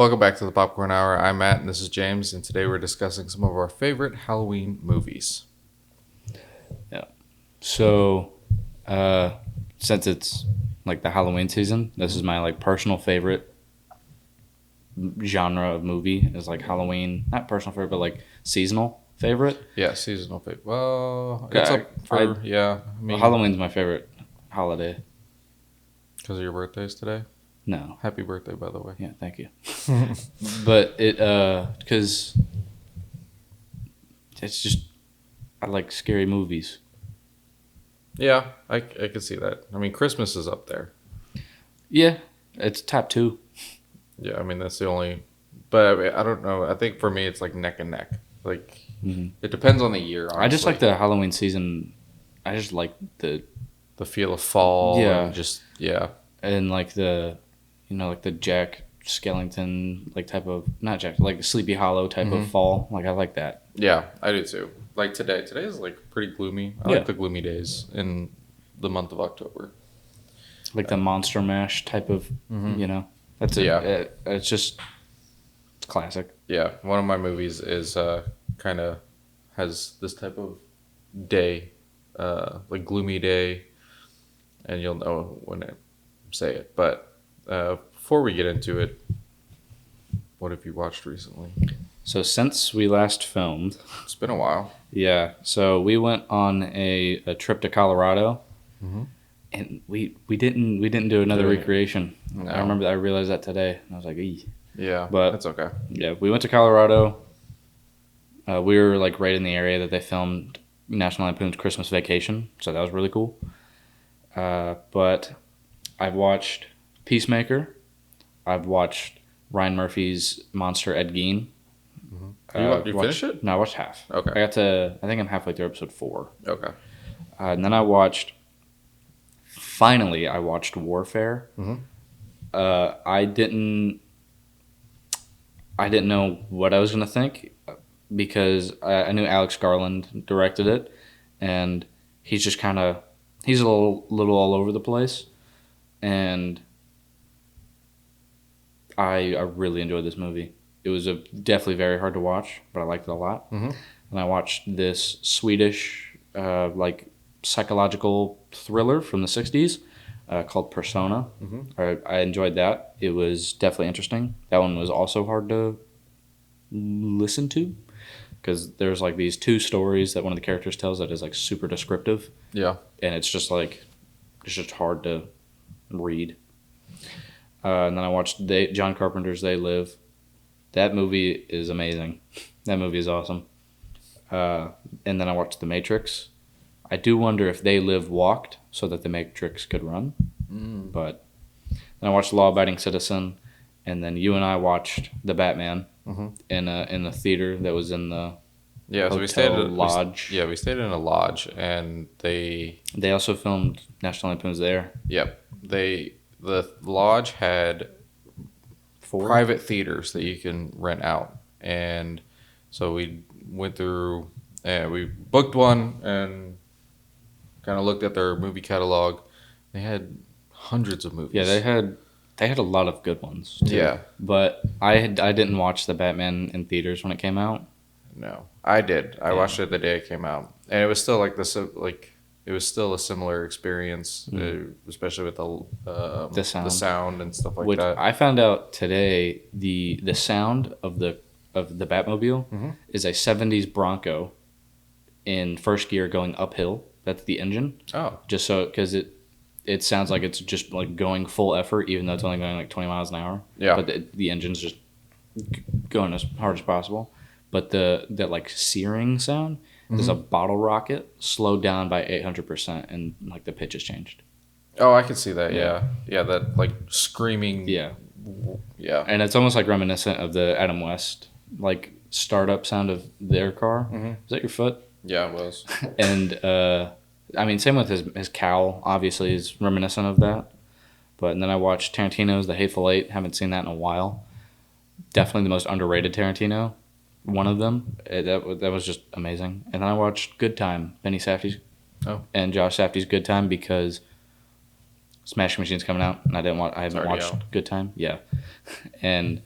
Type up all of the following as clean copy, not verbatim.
Welcome back to the Popcorn Hour. I'm Matt and this is James, and today we're discussing some of our favorite Halloween movies. Yeah. So, since it's like the Halloween season, this is my like personal favorite genre of movie is like Halloween. Not personal favorite, but like seasonal favorite. Yeah, seasonal favorite. Well, it's up for, Halloween's my favorite holiday. Because of your birthdays today? No. Happy birthday, by the way. Yeah, thank you. But because it's just, I like scary movies. Yeah, I can see that. I mean, Christmas is up there. Yeah, it's top 2. Yeah, I mean, that's the only, but I mean, I don't know. I think for me, it's like neck and neck. Like, It depends on the year, honestly. I just like the Halloween season. I just like the feel of fall. Yeah. And just, yeah. And like the, like the Jack Skellington, like type of, not Jack, like Sleepy Hollow type of fall. Like I like that. Yeah, I do too. Like today is like pretty gloomy. I like the gloomy days in the month of October. Like the Monster Mash type of, that's it. Yeah. It's just, it's classic. Yeah, one of my movies is kind of has this type of day, like gloomy day, and you'll know when I say it. But before we get into it, what have you watched recently? So since we last filmed, it's been a while. Yeah, so we went on a trip to Colorado, and we didn't do another recreation. No. I realized that today, and I was like, "Ee." Yeah, but that's okay. Yeah, we went to Colorado. We were like right in the area that they filmed National Lampoon's Christmas Vacation, so that was really cool. But I've watched Peacemaker. I've watched Ryan Murphy's Monster Ed Gein. You finished it? No, I watched half. Okay. I think I'm halfway through episode 4. Okay. And then I finally watched Warfare. I didn't know what I was going to think because I knew Alex Garland directed it, and he's just he's a little all over the place, and I really enjoyed this movie. It was definitely very hard to watch, but I liked it a lot. And I watched this Swedish like psychological thriller from the 60s called Persona. I enjoyed that. It was definitely interesting. That one was also hard to listen to because there's like these 2 stories that one of the characters tells that is like super descriptive. Yeah. And it's just hard to read. And then I watched John Carpenter's They Live. That movie is amazing. That movie is awesome. And then I watched The Matrix. I do wonder if They Live walked so that The Matrix could run. But then I watched Law Abiding Citizen, and then you and I watched The Batman in the theater that was in the so we stayed at a lodge. We stayed in a lodge, and they also filmed National Lampoon's there. Yep, the lodge had 4 private theaters that you can rent out, and so we went through and we booked one and kind of looked at their movie catalog. They had hundreds of movies. Yeah, they had a lot of good ones too. Yeah, but I didn't watch the Batman in theaters when it came out. No, I did. I watched it the day it came out, and it was still like this. Like it was still a similar experience, especially with the sound and stuff like that. I found out today the sound of the Batmobile is a 70s Bronco in first gear going uphill. That's the engine. Oh, just so because it sounds like it's just like going full effort, even though it's only going like 20 miles an hour. Yeah, but the engine's just going as hard as possible. But that like searing sound is a bottle rocket slowed down by 800%, and like the pitch has changed. Oh, I can see that. Yeah, that like screaming. Yeah, and it's almost like reminiscent of the Adam West like startup sound of their car. Is that your foot? Yeah, it was. And I mean, same with his cowl. Obviously, is reminiscent of that. And then I watched Tarantino's The Hateful Eight. Haven't seen that in a while. Definitely the most underrated Tarantino. One of them. That was just amazing. And then I watched Good Time, Benny Safdie's and Josh Safdie's Good Time because Smashing Machine's coming out, and I haven't watched Good Time. Yeah, and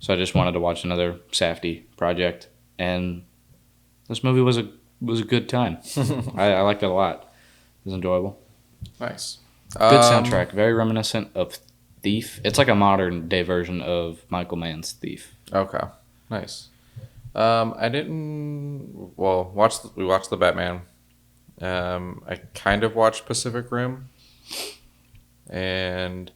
So I just wanted to watch another Safdie project, and this movie was a good time. I liked it a lot. It was enjoyable. Nice. Good soundtrack. Very reminiscent of Thief. It's like a modern day version of Michael Mann's Thief. Okay. Nice. I didn't. Well, we watched the Batman. I kind of watched Pacific Rim, and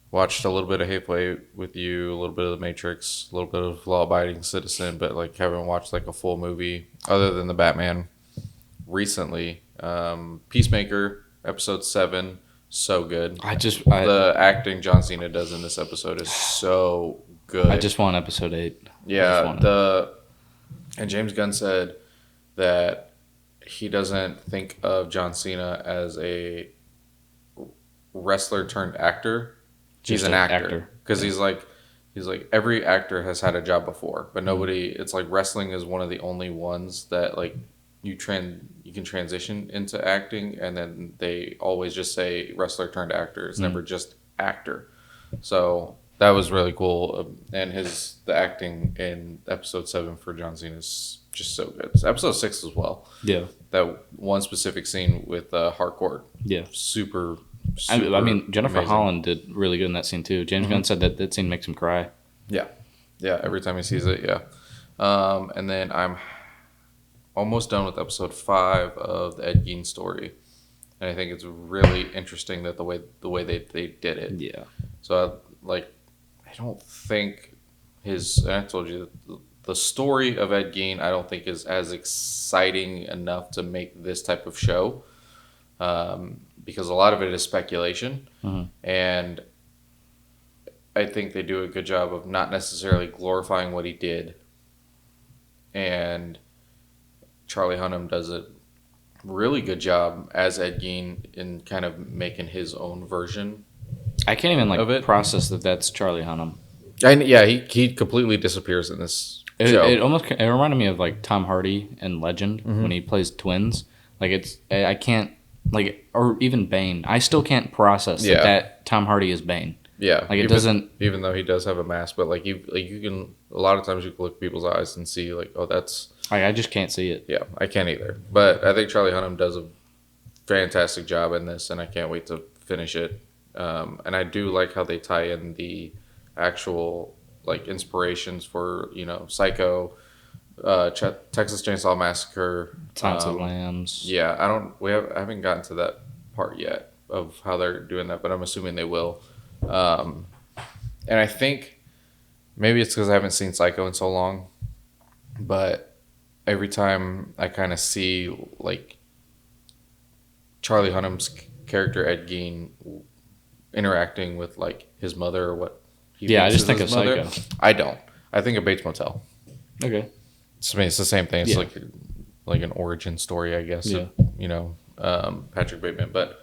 watched a little bit of Hateful Eight with you, a little bit of The Matrix, a little bit of Law Abiding Citizen, but like haven't watched like a full movie other than the Batman recently. Peacemaker episode 7, so good. The acting John Cena does in this episode is so good. I just want episode 8. Yeah, and James Gunn said that he doesn't think of John Cena as a wrestler turned actor. He's an actor because he's like every actor has had a job before, but nobody. It's like wrestling is one of the only ones that like you can transition into acting, and then they always just say wrestler turned actor. It's never just actor. So that was really cool, and the acting in episode 7 for John Cena is just so good. It's episode 6 as well. Yeah, that one specific scene with Harcourt. Yeah, super. I mean, Jennifer Holland did really good in that scene too. James Gunn said that scene makes him cry. Yeah. Every time he sees it, yeah. And then I'm almost done with episode 5 of the Ed Gein story, and I think it's really interesting that the way they did it. Yeah. So I don't think and I told you the story of Ed Gein I don't think is as exciting enough to make this type of show. Because a lot of it is speculation, and I think they do a good job of not necessarily glorifying what he did, and Charlie Hunnam does a really good job as Ed Gein in kind of making his own version. I can't even process that that's Charlie Hunnam. And yeah, he completely disappears in this show. It reminded me of like Tom Hardy in Legend when he plays twins. Like I can't. Like, or even Bane. I still can't process that Tom Hardy is Bane. Yeah. Like, it doesn't... Even though he does have a mask, but, like, you can... A lot of times you can look at people's eyes and see, like, oh, that's... I just can't see it. Yeah, I can't either. But I think Charlie Hunnam does a fantastic job in this, and I can't wait to finish it. And I do like how they tie in the actual, like, inspirations for, Psycho... Texas Chainsaw Massacre, Silence of the Lambs. Yeah, I haven't gotten to that part yet of how they're doing that, but I'm assuming they will. And I think maybe it's because I haven't seen Psycho in so long, but every time I kind of see like Charlie Hunnam's character Ed Gein interacting with like his mother or what. I just think of mother. Psycho. I don't. I think of Bates Motel. Okay. I mean, it's the same thing. It's like an origin story, I guess. Yeah. Of, Patrick Bateman, but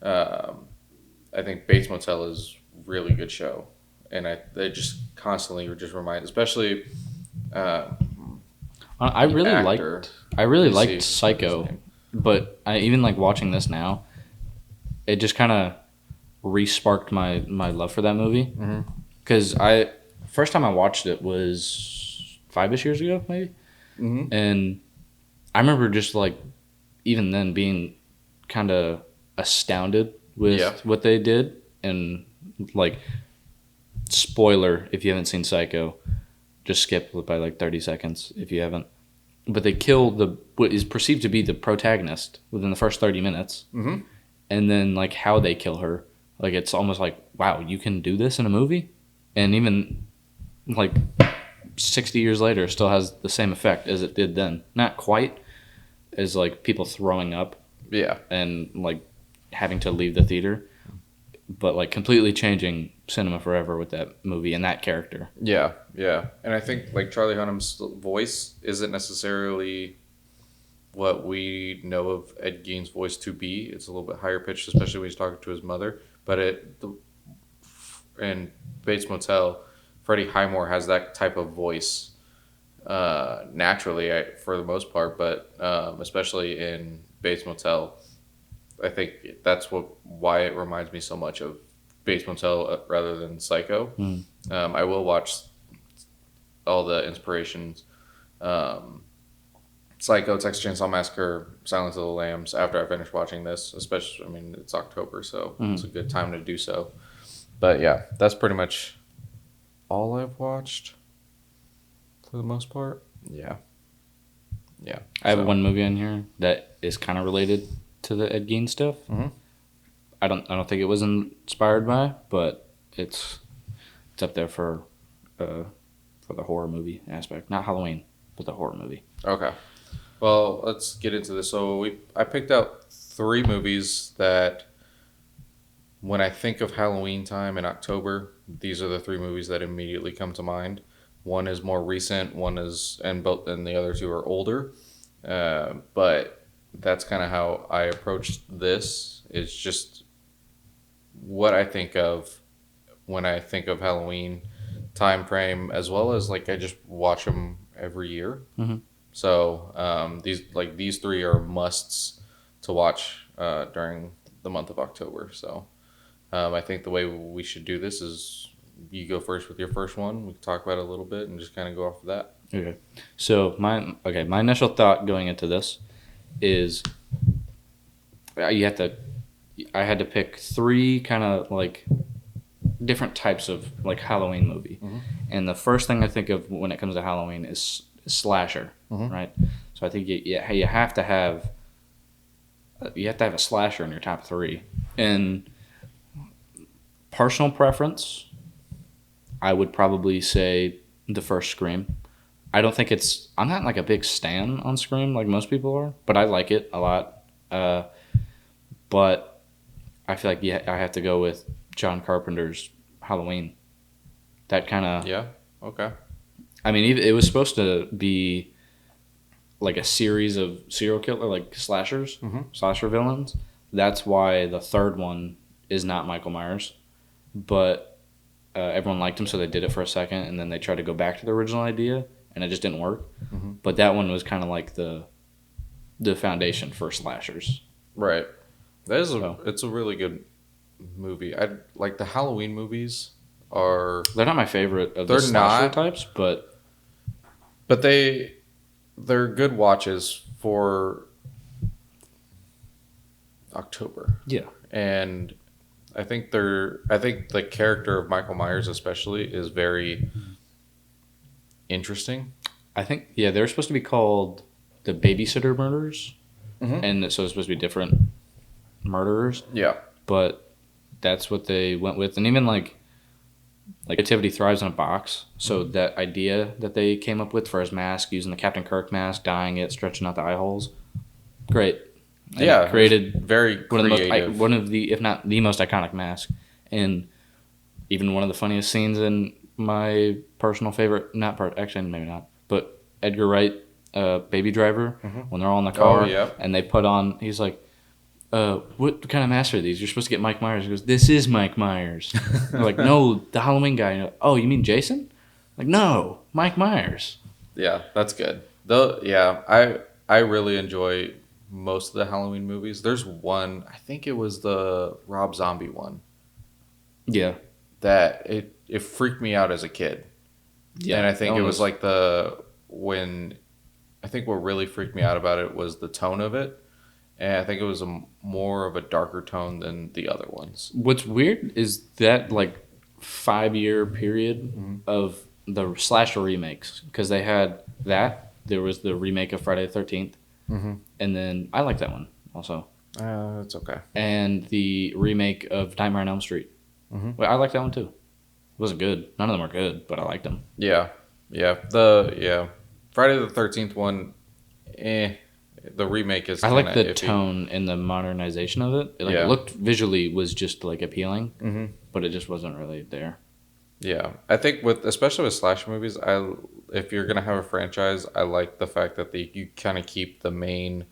I think Bates Motel is a really good show, and they just constantly just remind, especially. I really liked Psycho, but even like watching this now, it just kind of re-sparked my love for that movie. Because first time I watched it was 5-ish years ago, maybe. And I remember just like, even then being kind of astounded with what they did. And like, spoiler, if you haven't seen Psycho, just skip by like 30 seconds if you haven't. But they kill what is perceived to be the protagonist within the first 30 minutes. And then like how they kill her. Like, it's almost like, wow, you can do this in a movie? And even like 60 years later still has the same effect as it did then. Not quite as like people throwing up and like having to leave the theater, but like completely changing cinema forever with that movie and that character. Yeah And I think like Charlie Hunnam's voice isn't necessarily what we know of Ed Gein's voice to be. It's a little bit higher pitched, especially when he's talking to his mother, but in Bates Motel, Freddie Highmore has that type of voice naturally for the most part, but especially in Bates Motel, I think that's why it reminds me so much of Bates Motel rather than Psycho. I will watch all the inspirations. Um, Psycho, Texas Chainsaw Massacre, Silence of the Lambs. After I finish watching this, especially, I mean, it's October, so it's a good time to do so. But yeah, that's pretty much all I've watched for the most part. Yeah, yeah. I have one movie on here that is kind of related to the Ed Gein stuff. Mm-hmm. I don't think it was inspired by, but it's up there for the horror movie aspect. Not Halloween, but the horror movie. Okay. Well, let's get into this. So I picked out 3 movies that, when I think of Halloween time in October, these are the 3 movies that immediately come to mind. One is more recent, and the other 2 are older. But that's kind of how I approached this. It's just what I think of when I think of Halloween time frame, as well as like I just watch them every year. Mm-hmm. So these 3 are musts to watch during the month of October. So I think the way we should do this is you go first with your first one. We can talk about it a little bit and just kind of go off of that. Okay. So my initial thought going into this is I had to pick 3 kind of like different types of like Halloween movie. Mm-hmm. And the first thing I think of when it comes to Halloween is slasher, Mm-hmm. right? So I think you have to have a slasher in your top 3. And personal preference, I would probably say the first Scream. I'm not like a big stan on Scream like most people are, but I like it a lot. But I feel like I have to go with John Carpenter's Halloween. That kind of... Yeah, okay. I mean, it was supposed to be like a series of serial killer, like slashers, slasher villains. That's why the third one is not Michael Myers. But everyone liked him, so they did it for a second, and then they tried to go back to the original idea, and it just didn't work. Mm-hmm. But that one was kind of like the foundation for slashers. Right. It's a really good movie. I like the Halloween movies are... They're not my favorite of the They're slasher not. types, but they're good watches for October. yeah. And I think the character of Michael Myers especially is very interesting. I think, they're supposed to be called the Babysitter Murders, and so it's supposed to be different murderers. Yeah. But that's what they went with, and even like creativity thrives in a box. So that idea that they came up with for his mask, using the Captain Kirk mask, dyeing it, stretching out the eye holes, great. And Yeah, created very creative. one of the, if not the most iconic mask, and even one of the funniest scenes in my personal favorite. Actually, maybe not, but Edgar Wright, Baby Driver, when they're all in the car, and they put on. He's like, what kind of mask are these? You're supposed to get Mike Myers. He goes, this is Mike Myers. They're like, no, the Halloween guy. Like, oh, you mean Jason? Like, no, Mike Myers. Yeah, that's good. Though, yeah, I really enjoy most of the Halloween movies. There's one, I think it was the Rob Zombie one. Yeah. That it freaked me out as a kid. Yeah. And I think it was like what really freaked me out about it was the tone of it. And I think it was more of a darker tone than the other ones. What's weird is that like 5-year period of the slasher remakes, because they had that. There was the remake of Friday the 13th. And then I like that one also. It's okay. And the remake of Nightmare on Elm Street. Well, I like that one too. It wasn't good. None of them are good, but I liked them. Yeah. Friday the 13th one, the remake is. I like the iffy. tone and the modernization of it. It looked visually was just like appealing, but it just wasn't really there. Yeah, I think especially with slasher movies, if you're gonna have a franchise, I like the fact that you kind of keep the main.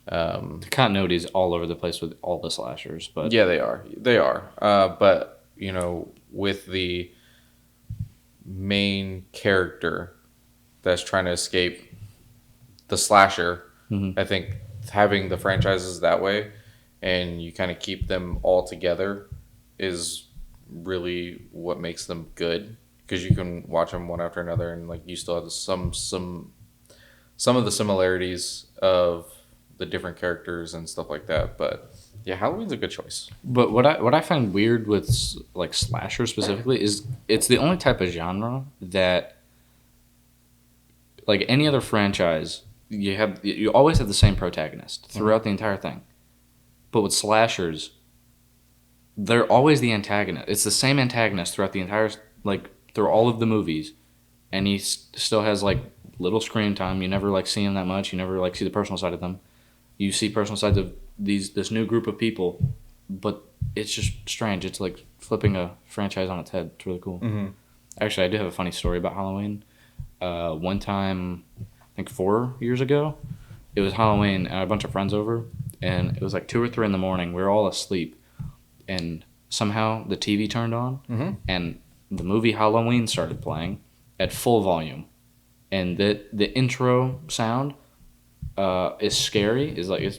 The continuity is all over the place with all the slashers, but yeah, they are. But with the main character that's trying to escape the slasher, I think having the franchises that way, and you kind of keep them all together, is really what makes them good, because you can watch them one after another, and like you still have some of the similarities of the different characters and stuff like that. But yeah, Halloween's a good choice. But what I find weird with like slasher specifically is it's the only type of genre that, like any other franchise, you always have the same protagonist throughout the entire thing. But with slashers, they're always the antagonist. It's the same antagonist throughout the entire, like through all of the movies, and he still has like little screen time. You never like see him that much. You never like see the personal side of them. You see personal sides of this new group of people, but it's just strange. It's like flipping a franchise on its head. It's really cool. Mm-hmm. Actually, I do have a funny story about Halloween. One time, I think 4 years ago, it was Halloween, and I had a bunch of friends over, and it was like 2 or 3 in the morning. We were all asleep, and somehow the TV turned on, and the movie Halloween started playing at full volume, and the intro sound is scary. It's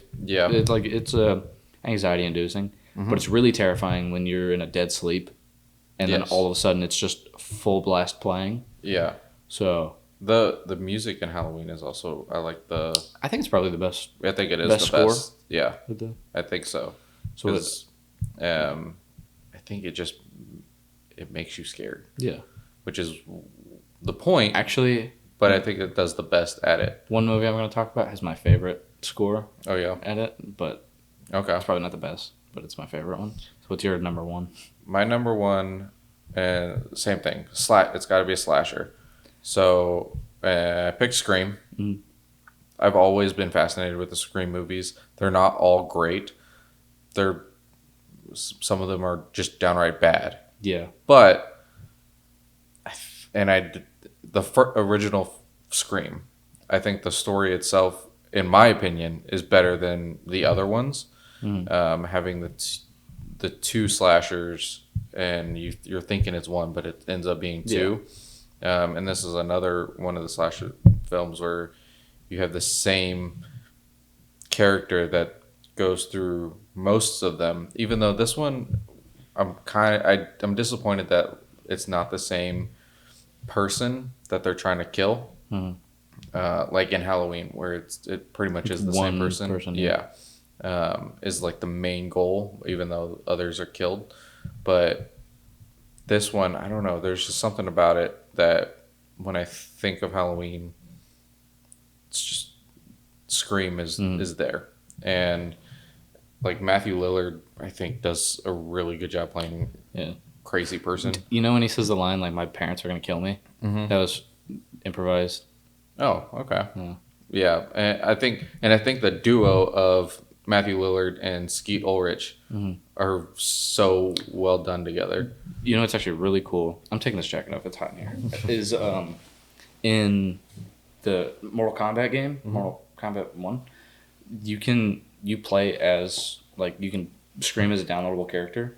anxiety inducing, but it's really terrifying when you're in a dead sleep, and then all of a sudden it's just full blast playing. Yeah. So the music in Halloween is also I think it's probably the best. I think it is best the score? best. Yeah, With the, I think so. so 'Cause, I think it makes you scared, yeah. which is the point. Actually, But I think it does the best at it. one movie I'm going to talk about has my favorite score Oh yeah. at it, but Okay. it's probably not the best, but it's my favorite one. So what's your number one? My number one, and same thing. It's got to be a slasher. So I picked Scream. Mhm. I've always been fascinated with the Scream movies. They're not all great. Some of them are just downright bad. Yeah. But the original Scream, I think the story itself, in my opinion, is better than the other ones. Having the two slashers, and you're thinking it's one, but it ends up being two. And this is another one of the slasher films where you have the same character that goes through most of them. Even though this one, I'm disappointed that it's not the same person that they're trying to kill. Like in Halloween, where it pretty much is the same person. Is like the main goal, even though others are killed. But this one, I don't know. There's just something about it that when I think of Halloween, it's just Scream is there, and like Matthew Lillard, I think does a really good job playing crazy person. You know when he says the line like "My parents are gonna kill me"? That was improvised. Oh, okay. Yeah, and I think the duo of Matthew Lillard and Skeet Ulrich are so well done together. You know, it's actually really cool. I'm taking this jacket off. It's hot in here. Is in the Mortal Kombat game, Mortal Kombat 1, you play as, like, you can Scream as a downloadable character,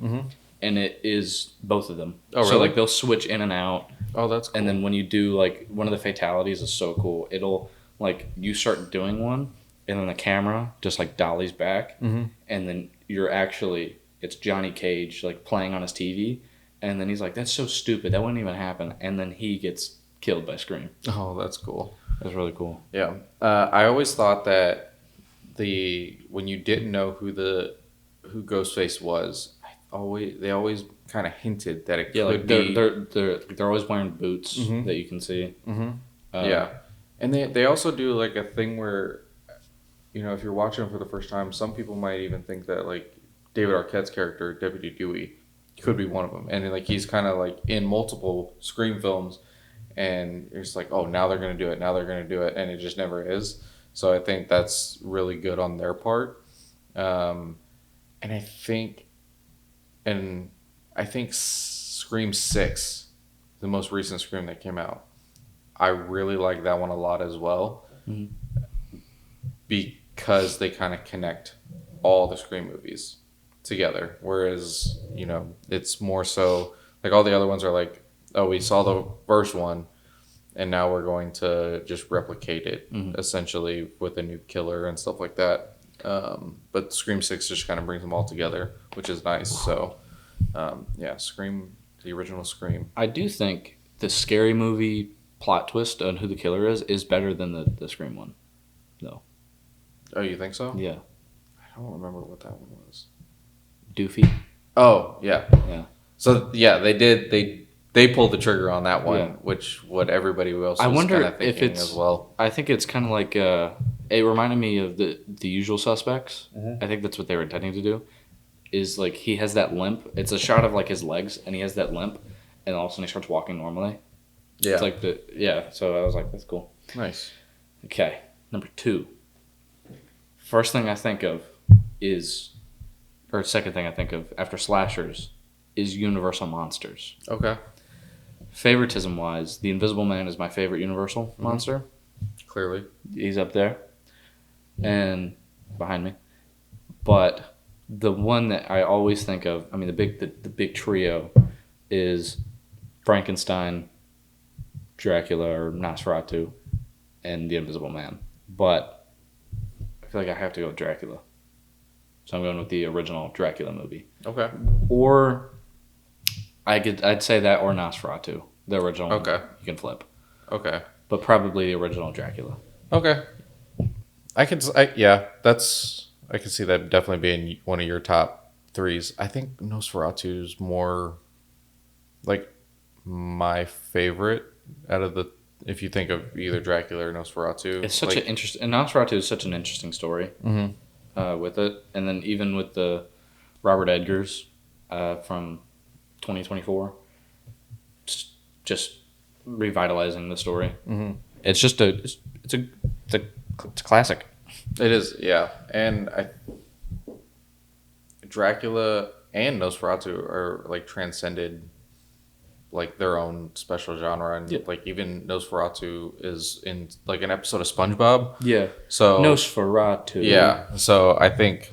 and it is both of them. Oh, really? So, like, they'll switch in and out. Oh, that's cool. And then when you do, like, one of the fatalities is so cool. It'll, like, you start doing one, and then the camera just, like, dollies back, and then it's Johnny Cage, like, playing on his TV, and then he's like, that's so stupid. That wouldn't even happen. And then he gets killed by Scream. Oh, that's cool. That's really cool. Yeah. I always thought that when you didn't know who Ghostface was, they always kind of hinted that it could be. They're always wearing boots that you can see. Yeah, and they also do like a thing where, if you're watching for the first time, some people might even think that like David Arquette's character, Deputy Dewey, could be one of them, and like he's kind of like in multiple Scream films, and it's like, oh, now they're gonna do it, and it just never is. So I think that's really good on their part, and I think Scream 6, the most recent Scream that came out, I really like that one a lot as well, because they kind of connect all the Scream movies together. Whereas, it's more so like all the other ones are like, oh, we saw the first one, and now we're going to just replicate it essentially with a new killer and stuff like that. But Scream 6 just kind of brings them all together, which is nice. So, Scream, the original Scream. I do think the Scary Movie plot twist on who the killer is better than the Scream one, though. Oh, you think so? Yeah. I don't remember what that one was. Doofy. Oh, yeah. Yeah. So, yeah, they pulled the trigger on that one, Yeah. which what everybody else I was wonder kind of thinking if it's as well. I think it's kind of like it reminded me of the Usual Suspects. Mm-hmm. I think that's what they were intending to do. Is like he has that limp. It's a shot of like his legs, and he has that limp, and all of a sudden he starts walking normally. Yeah. It's like So I was like, that's cool. Nice. Okay, number 2. First thing I think of is, or second thing I think of after slashers, is Universal monsters. Okay. Favoritism wise, the Invisible Man is my favorite Universal monster. Clearly. He's up there, and behind me. But the one that I always think of, I mean, the big trio, is Frankenstein, Dracula or Nosferatu, and the Invisible Man. But I feel like I have to go with Dracula, so I'm going with the original Dracula movie. Okay. Or I'd say that or Nosferatu, the original. Okay. You can flip, Okay. but probably the original Dracula. Okay. I can see that definitely being one of your top 3s. I think Nosferatu is more like my favorite out of the. If you think of either Dracula or Nosferatu, It's such an interesting. And Nosferatu is such an interesting story. With it, and then even with the Robert Edgars from 2024, just revitalizing the story. Mm-hmm. It's a classic. It is, yeah, and Dracula and Nosferatu are like transcended, like their own special genre, and like even Nosferatu is in like an episode of SpongeBob. Yeah. So Nosferatu. Yeah. So I think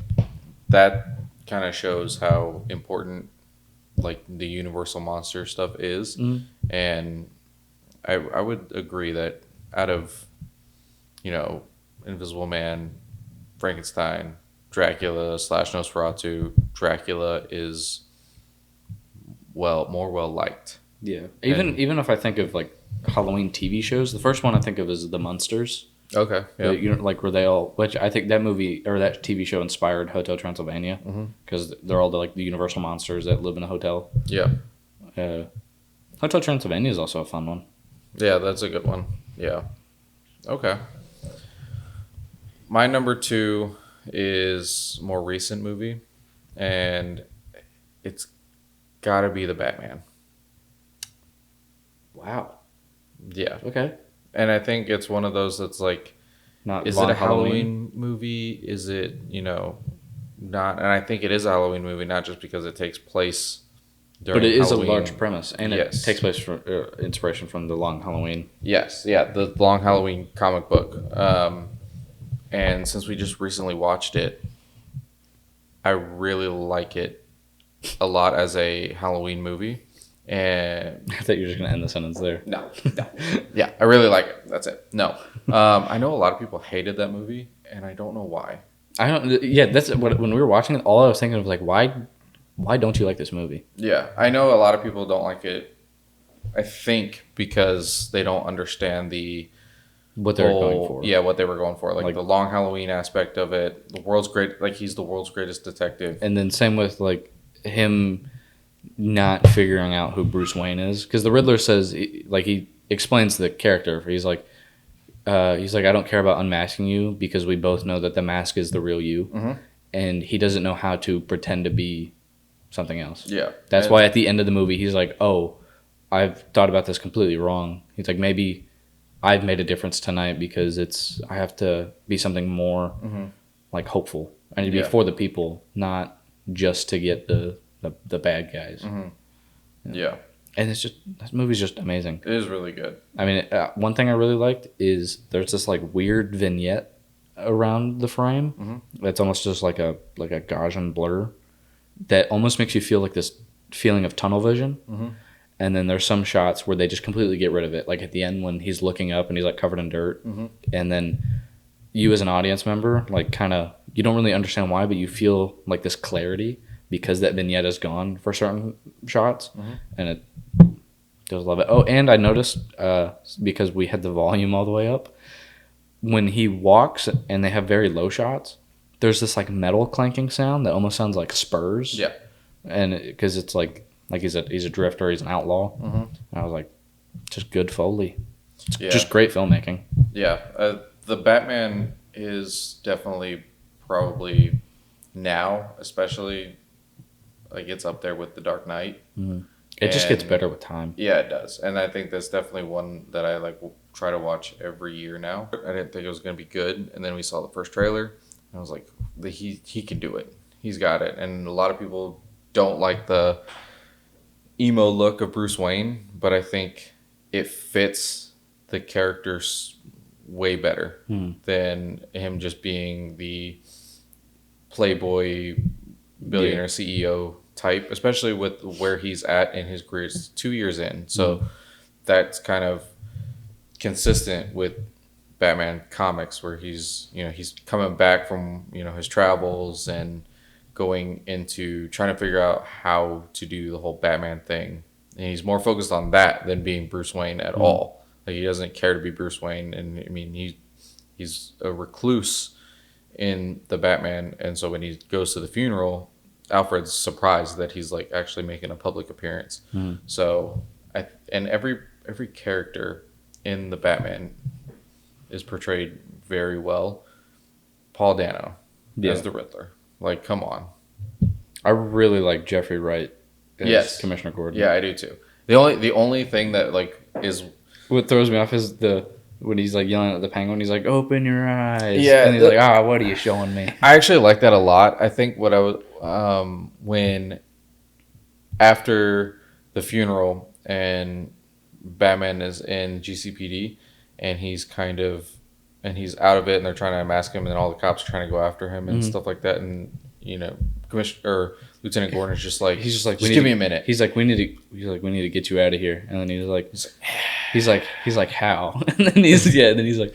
that kind of shows how important like the Universal monster stuff is, and I would agree that out of Invisible Man, Frankenstein, Dracula / Nosferatu, Dracula is more well liked. Yeah. Even if I think of like Halloween TV shows, the first one I think of is The Munsters. Okay. Yeah. Like where they all, which I think that movie or that TV show inspired Hotel Transylvania because they're all the Universal monsters that live in a hotel. Yeah. Hotel Transylvania is also a fun one. Yeah, that's a good one. Yeah. Okay. My number 2 is a more recent movie, and it's got to be The Batman. Wow. Yeah. Okay. And I think it's one of those that's like, is it a Halloween movie? Is it, not? And I think it is a Halloween movie, not just because it takes place during But it is Halloween. a large premise, and it takes place from inspiration from the Long Halloween. Yes. Yeah, the Long Halloween comic book. And since we just recently watched it, I really like it a lot as a Halloween movie. And I thought you were just going to end the sentence there. No. Yeah, I really like it. That's it. No. I know a lot of people hated that movie, and I don't know why. I don't. Yeah, that's what when we were watching it. All I was thinking was like, why don't you like this movie? Yeah, I know a lot of people don't like it. I think because they don't understand what they're going for. Yeah, what they were going for, like the Long Halloween aspect of it. The world's great. Like he's the world's greatest detective. And then same with like him not figuring out who Bruce Wayne is, because the Riddler says he explains the character. He's like, I don't care about unmasking you because we both know that the mask is the real you, and he doesn't know how to pretend to be something else. Yeah, that's why at the end of the movie he's like, oh, I've thought about this completely wrong. He's like, maybe I've made a difference tonight because I have to be something more like hopeful. I need to be for the people, not just to get the bad guys. Yeah. And it's just, this movie's just amazing. It is really good. I mean, one thing I really liked is there's this like weird vignette around the frame that's almost just like a Gaussian blur that almost makes you feel like this feeling of tunnel vision. And then there's some shots where they just completely get rid of it. Like at the end when he's looking up and he's like covered in dirt. And then you as an audience member, like kind of, you don't really understand why, but you feel like this clarity because that vignette is gone for certain shots. And Just love it. Oh, and I noticed because we had the volume all the way up, when he walks and they have very low shots, there's this like metal clanking sound that almost sounds like spurs. Yeah. And because it's like he's a drifter, he's an outlaw. Mm-hmm. And I was like, just good Foley. It's Yeah. just great filmmaking. Yeah. The Batman is definitely probably now, especially, like, it's up there with The Dark Knight. Mm-hmm. It just gets better with time. Yeah, it does. And I think that's definitely one that I like will try to watch every year now. I didn't think it was going to be good. And then we saw the first trailer. And I was like, he can do it. He's got it. And a lot of people don't like the emo look of Bruce Wayne, but I think it fits the characters way better than him just being the playboy billionaire CEO type, especially with where he's at in his career. It's 2 years in, so that's kind of consistent with Batman comics, where he's coming back from his travels and going into trying to figure out how to do the whole Batman thing, and he's more focused on that than being Bruce Wayne at all. Like, he doesn't care to be Bruce Wayne, and I mean he's a recluse in the Batman, and so when he goes to the funeral, Alfred's surprised that he's like actually making a public appearance. So every character in the Batman is portrayed very well. Paul Dano as the Riddler. Like, come on. I really like Jeffrey Wright as Commissioner Gordon. Yeah, I do too. The only thing that like is what throws me off is when he's like yelling at the Penguin, he's like, "Open your eyes." Yeah, and he's like, what are you showing me? I actually like that a lot. I think what I was when after the funeral and Batman is in GCPD and he's out of it and they're trying to unmask him and then all the cops are trying to go after him and stuff like that, and Commissioner or Lieutenant Gordon is just like, just give me a minute. He's like, we need to get you out of here. And then he's like, how? And then he's like,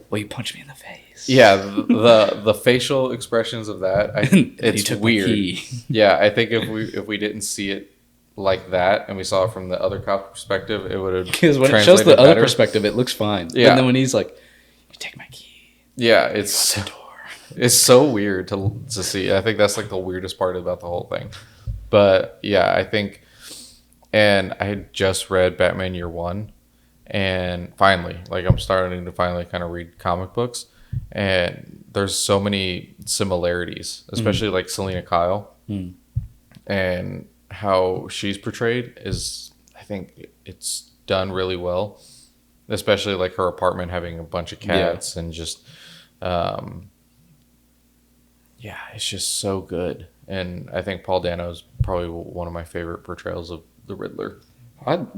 well, you punched me in the face. Yeah, the facial expressions of that, it's weird. Yeah, I think if we didn't see it like that and we saw it from the other cop perspective, it would have because when it shows the other perspective, it looks fine. Yeah. And then when he's like, you take my key. Yeah, it's so weird to see. I think that's like the weirdest part about the whole thing. But yeah, I think, and I had just read Batman Year One, and finally, like, I'm starting to finally kind of read comic books, and there's so many similarities, especially like Selena Kyle, and how she's portrayed is, I think it's done really well, especially like her apartment having a bunch of cats and just, it's just so good. And I think Paul Dano is probably one of my favorite portrayals of the Riddler.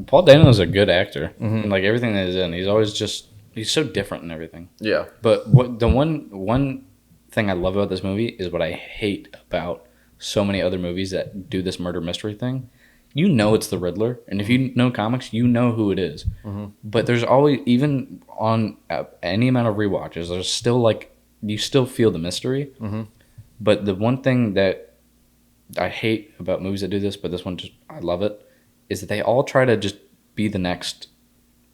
Paul Dano is a good actor. And like everything that he's in, he's so different in everything. Yeah. But what the one thing I love about this movie is what I hate about so many other movies that do this murder mystery thing. You know it's the Riddler, and if you know comics, you know who it is. But there's always, even on any amount of rewatches, there's still like, you still feel the mystery. But the one thing that I hate about movies that do this, but this one I love it, is that they all try to just be the next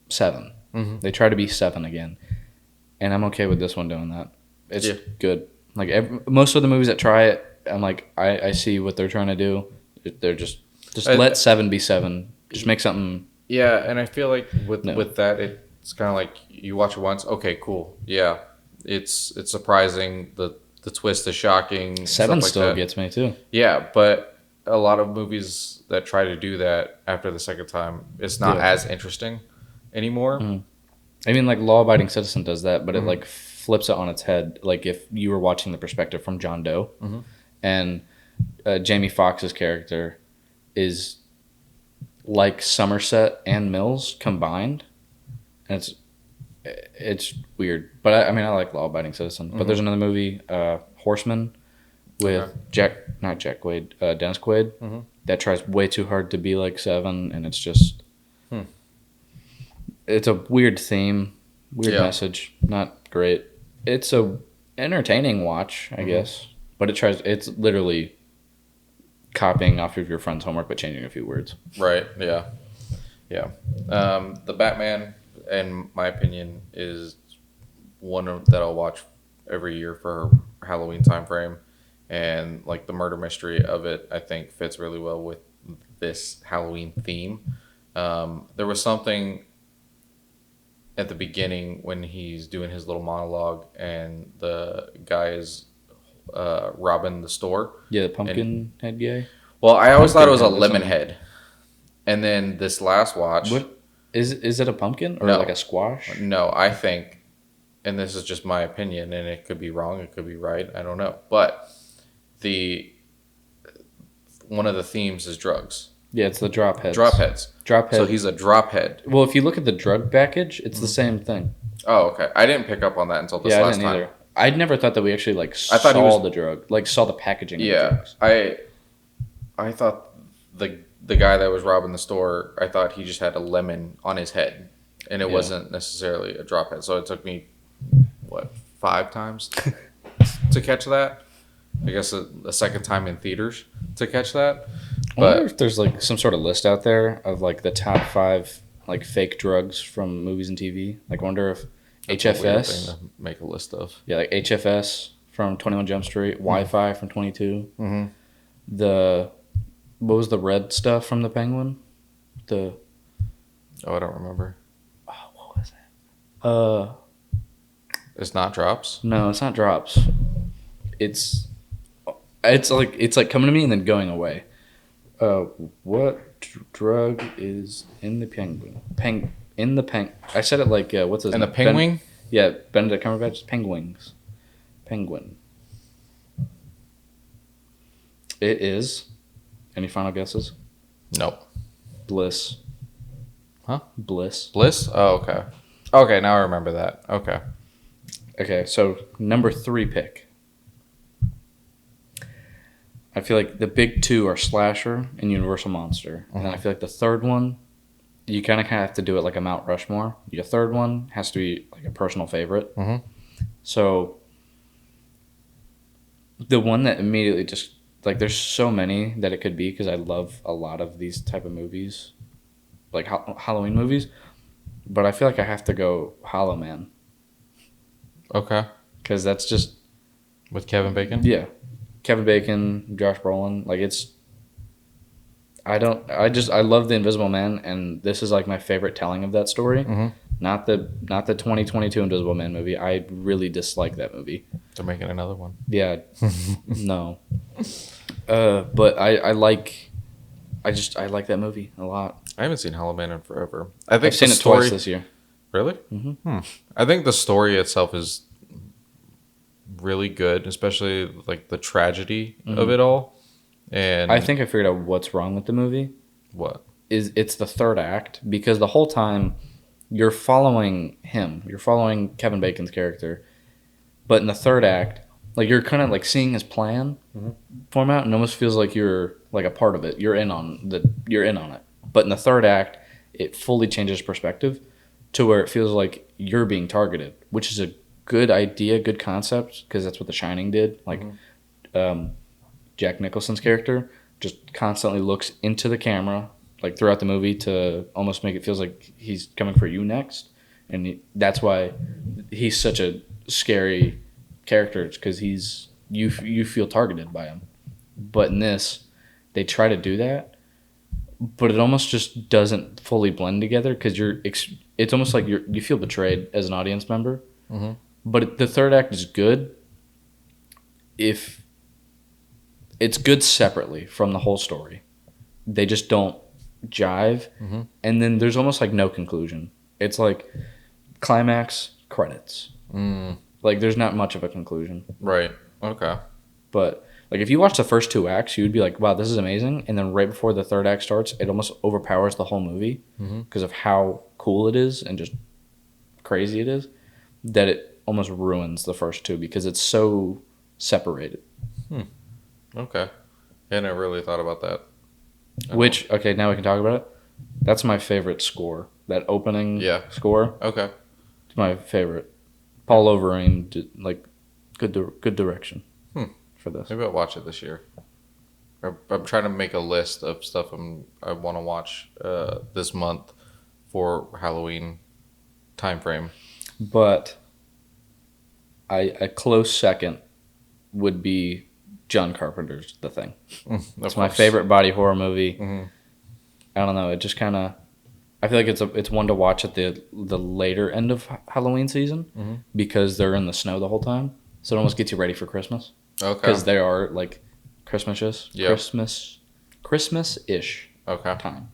Seven. They try to be Seven again, and I'm okay with this one doing that. It's good. Like most of the movies that try it, I'm like, I see what they're trying to do. They're just let Seven be Seven. Just make something. Yeah, and I feel like with that, it's kind of like you watch it once. Okay, cool. Yeah, it's surprising. The twist is shocking. Seven still gets me too. Yeah, but a lot of movies that try to do that after the second time, it's not as interesting anymore. I mean, like Law Abiding Citizen does that, but it like flips it on its head. Like if you were watching the perspective from John Doe, and Jamie Foxx's character is like Somerset and Mills combined, and it's weird. But I mean, I like Law Abiding Citizen. But there's another movie, Horseman, with Dennis Quaid, that tries way too hard to be like Seven, and it's just it's a weird theme, weird message, not great. It's a entertaining watch, I guess, but it's literally copying off of your friend's homework but changing a few words. Right. Yeah. Yeah. The Batman, in my opinion, is that I'll watch every year for Halloween time frame, and like the murder mystery of it, I think fits really well with this Halloween theme. There was something at the beginning when he's doing his little monologue, and the guy is robbing the store. Yeah, the And pumpkin head guy. well, I always thought it was a Pumpkin head, that's lemon something. head, and then this last watch, What is it a pumpkin or no, like a squash? no, I think, and this is just my opinion, and it could be wrong, it could be right, I don't know, but the one of the themes is drugs, Yeah, it's the drop heads. drop heads. Drop head. So he's a drop head. Well, if you look at the drug package, it's the same thing. Oh, okay. I didn't pick up on that until this Yeah, I last didn't time. either. I'd never thought that we actually like I thought he saw was- the drug, like saw the packaging. Of the Yeah, drugs. I thought the guy that was robbing the store, I thought he just had a lemon on his head, and it Yeah. wasn't necessarily a drop head. So it took me what 5 times to catch that. I guess a second time in theaters to catch that. I wonder But if there's like some sort of list out there of like the top 5 like fake drugs from movies and TV. Like, I wonder if that's a weird HFS, thing to make a list of. yeah, like HFS from 21 Jump Street, Wi-Fi from 22. Mm-hmm. What was the red stuff from the Penguin? Oh, I don't remember. What was that? It's not drops. No, it's not drops. It's like coming to me and then going away. What drug is in the penguin? I said it like what's his And the name? penguin. Yeah, Benedict Cumberbatch. Penguins. Penguin. It is. Any final guesses? Nope. Bliss. Huh? Bliss. Bliss. Oh, okay. Okay, now I remember that. Okay. Okay, so number 3 pick. I feel like the big 2 are Slasher and Universal Monster. And then I feel like the third one, you kind of have to do it like a Mount Rushmore. Your third one has to be like a personal favorite. Mhm. So the one that immediately just, like, there's so many that it could be because I love a lot of these type of movies, like Halloween movies. But I feel like I have to go Hollow Man Okay. because that's just, With Kevin Bacon. yeah. Kevin Bacon, Josh Brolin, like I love The Invisible Man, and this is like my favorite telling of that story. Mhm. Not the 2022 Invisible Man movie. I really dislike that movie. They're making another one. Yeah, no. But I like that movie a lot. I haven't seen Hollow Man in forever. I think I've seen the it story, twice this year. Really? Mhm. I think the story itself is really good, especially like the tragedy of it all. And I think I figured out what's wrong with the movie. what? It's the third act, because the whole time you're following him, you're following Kevin Bacon's character, but in the third act, like, you're kind of like seeing his plan form out, and it almost feels like you're like a part of it. You're in on it. But in the third act, it fully changes perspective to where it feels like you're being targeted, which is a good idea, good concept, because that's what The Shining did. Like, Jack Nicholson's character just constantly looks into the camera, like, throughout the movie, to almost make it feels like he's coming for you next, and that's why he's such a scary character, because you feel targeted by him. But in this, they try to do that, but it almost just doesn't fully blend together, because it's almost like you feel betrayed as an audience member. Mhm. But the third act is good if it's good separately from the whole story. They just don't jive. Mhm. And then there's almost like no conclusion. It's like climax, credits. Like, there's not much of a conclusion. Right. Okay. But like, if you watch the first 2 acts, you'd be like, wow, this is amazing. And then right before the third act starts, it almost overpowers the whole movie because of how cool it is and just crazy it is, that it almost ruins the first 2 because it's so separated. Okay. I never really thought about that. Which, okay, now we can talk about it. That's my favorite score. That opening score, Okay. it's my favorite. Paul Overeem did, like, good direction for this. Maybe I'll watch it this year. I'm trying to make a list of stuff I want to watch this month. for Halloween time frame. But a close second would be John Carpenter's The Thing. It's my favorite body horror movie. Mm-hmm. I don't know. It just kind of. I feel like it's one to watch at the later end of Halloween season because they're in the snow the whole time. So it almost gets you ready for Christmas. Okay. Because they are like Christmas-ish. Yep. Christmas-ish time.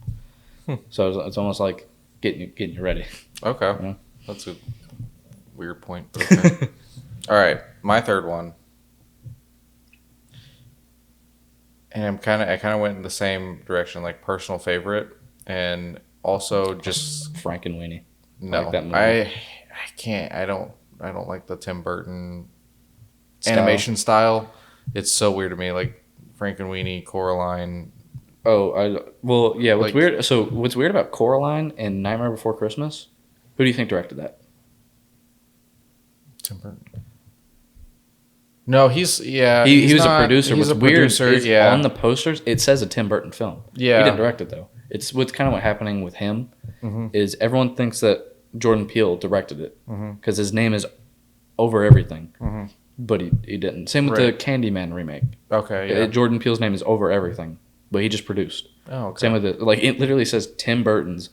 So it's almost like getting you ready. Okay. You know? That's a weird point. But okay. All right. My third one. And I kind of went in the same direction, like personal favorite, and also just Frankenweenie. no. Like that movie. I can't. I don't like the Tim Burton animation style. It's so weird to me. Like Frankenweenie, Coraline. Well, yeah. What's Like- weird? So what's weird about Coraline and Nightmare Before Christmas? Who do you think directed that? Tim Burton. No, he was a producer. He's What's a weird producer. is Yeah. on the posters it says a Tim Burton film. Yeah. He didn't direct it though. It's what's kind of what happening with him is everyone thinks that Jordan Peele directed it because his name is over everything, but he didn't. Same with the Candyman remake. Okay. Yeah. Jordan Peele's name is over everything, but he just produced. Oh, okay. Same with it. Like it literally says Tim Burton's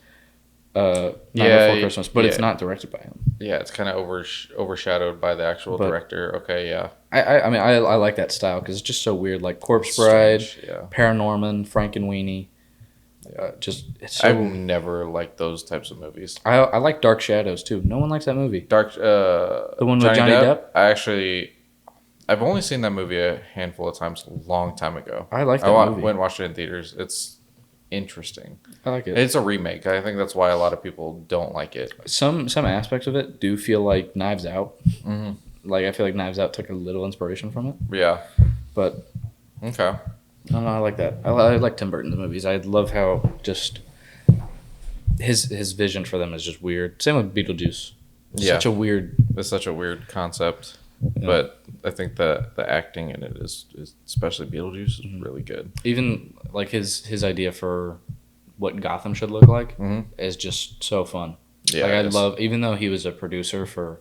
Nightmare Before Christmas, but it's not directed by him. Yeah, it's kind of overshadowed by the actual director. Okay, yeah. I mean I like that style because it's just so weird. Like Corpse Bride, Yeah. Paranorman, Frankenweenie. It's so. I've never liked those types of movies. I like Dark Shadows too. No one likes that movie. The one with Johnny Depp? I've only seen that movie a handful of times, a long time ago. I like that movie. Went and watched it in theaters. It's interesting. I like it. It's a remake. I think that's why a lot of people don't like it. Some aspects of it do feel like Knives Out. Mm-hmm. Like I feel like Knives Out took a little inspiration from it. Yeah. But okay. I don't know. I like that. I like Tim Burton's movies. I love how just his vision for them is just weird. Same with Beetlejuice. It's such a weird concept. Yeah. But I think the acting in it is especially Beetlejuice, is really good. Even like his idea for what Gotham should look like is just so fun. Yeah, like I love, even though he was a producer for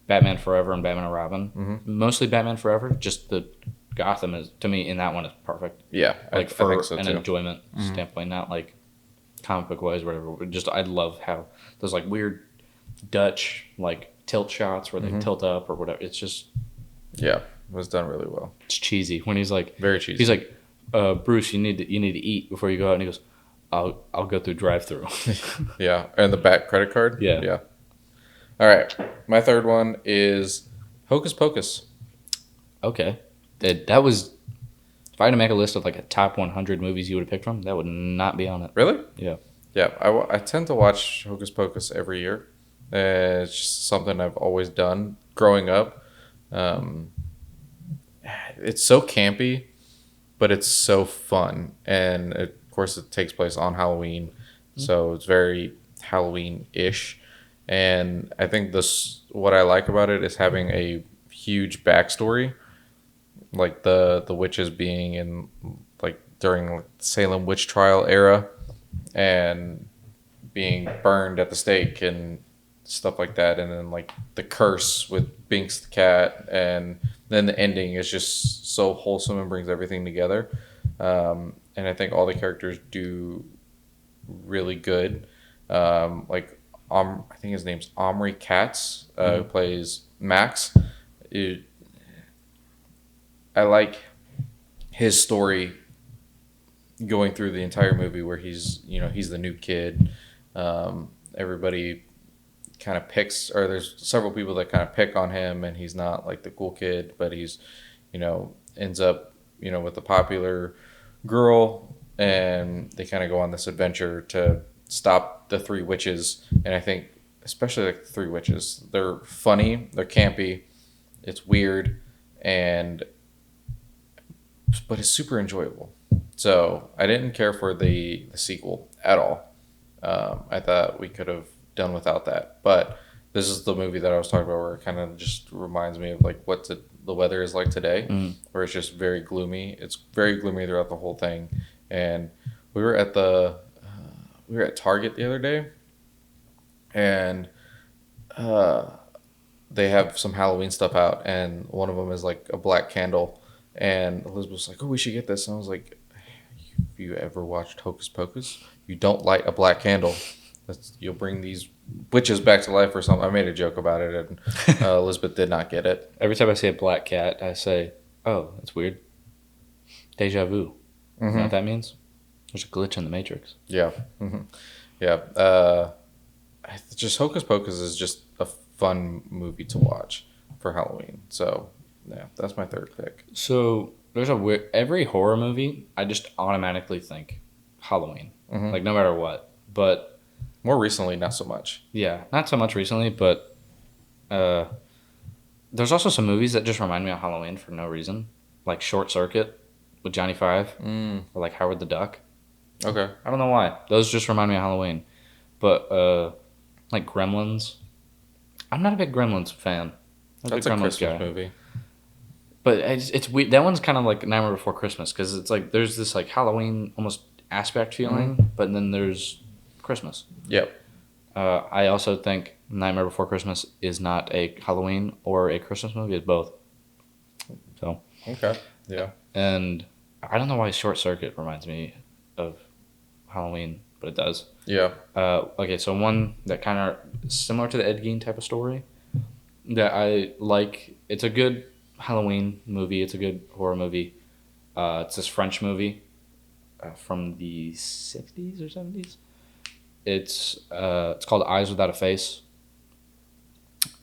Batman Forever and Batman and Robin, mostly Batman Forever, just the Gotham is, to me, in that one is perfect. Yeah, like I think so an too. enjoyment standpoint, not like comic book wise, whatever. But just I love how those like weird Dutch like tilt shots where they tilt up or whatever. It's just it was done really well. It's cheesy when he's like very cheesy. He's like, Bruce, you need to eat before you go out, and he goes, I'll go through drive-through. Yeah, and the back credit card. Yeah. All right, my third one is Hocus Pocus. Okay. That was, if I had to make a list of like a top 100 movies you would have picked from, that would not be on it. Really? Yeah. Yeah, I tend to watch Hocus Pocus every year. It's just something I've always done growing up. It's so campy, but it's so fun. And of course, it takes place on Halloween. So it's very Halloween-ish. And I think what I like about it is having a huge backstory. Like the witches being in like during Salem witch trial era and being burned at the stake and stuff like that, and then like the curse with Binks the cat, and then the ending is just so wholesome and brings everything together. And I think all the characters do really good. I think his name's Omri Katz, who plays Max. I like his story going through the entire movie where he's the new kid. Everybody kind of picks, or there's several people that kind of pick on him, and he's not like the cool kid, but he's, ends up, with the popular girl, and they kind of go on this adventure to stop the three witches. And I think especially like the three witches, they're funny, they're campy, it's weird, but it's super enjoyable. So I didn't care for the sequel at all. I thought we could have done without that. But this is the movie that I was talking about where it kind of just reminds me of like what the weather is like today, where it's just very gloomy. It's very gloomy throughout the whole thing. And we were at Target the other day, and uh, they have some Halloween stuff out, and one of them is like a black candle. And Elizabeth was like, "Oh, we should get this." And I was like, "Have you ever watched Hocus Pocus? You don't light a black candle. You'll bring these witches back to life or something." I made a joke about it, and Elizabeth did not get it. Every time I see a black cat, I say, "Oh, that's weird. Deja vu." You know what that means? There's a glitch in the Matrix. Yeah, yeah. Just Hocus Pocus is just a fun movie to watch for Halloween. So yeah, that's my third pick. So there's a weird, every horror movie, I just automatically think Halloween, like no matter what. But More recently, not so much. yeah, not so much recently, but there's also some movies that just remind me of Halloween for no reason, like Short Circuit with Johnny Five, or like Howard the Duck. Okay. I don't know why. Those just remind me of Halloween. But like Gremlins, I'm not a big Gremlins fan. I'm That's big a Gremlins Christmas movie. But it's weird. That one's kind of like Nightmare Before Christmas because it's like there's this like Halloween almost aspect feeling, but then there's Christmas. Yep. I also think Nightmare Before Christmas is not a Halloween or a Christmas movie. It's both. So Okay. Yeah. and I don't know why Short Circuit reminds me of Halloween, but it does. Yeah. Okay, so one that kind of similar to the Ed Gein type of story that I like. It's a good Halloween movie. It's a good horror movie. It's this French movie from the 60s or 70s. It's called Eyes Without a Face.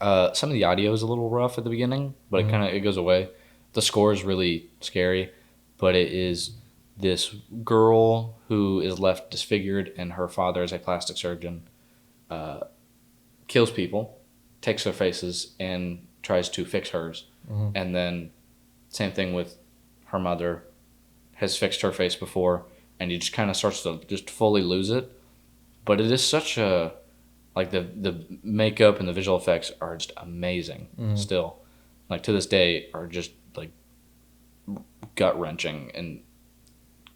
Some of the audio is a little rough at the beginning, but it goes away. The score is really scary, but it is this girl who is left disfigured, and her father is a plastic surgeon. Kills people, takes their faces, and tries to fix hers. And then, same thing with her mother, has fixed her face before, and he just kind of starts to just fully lose it. But it is such a like the makeup and the visual effects are just amazing. Still, like to this day, are just like gut wrenching and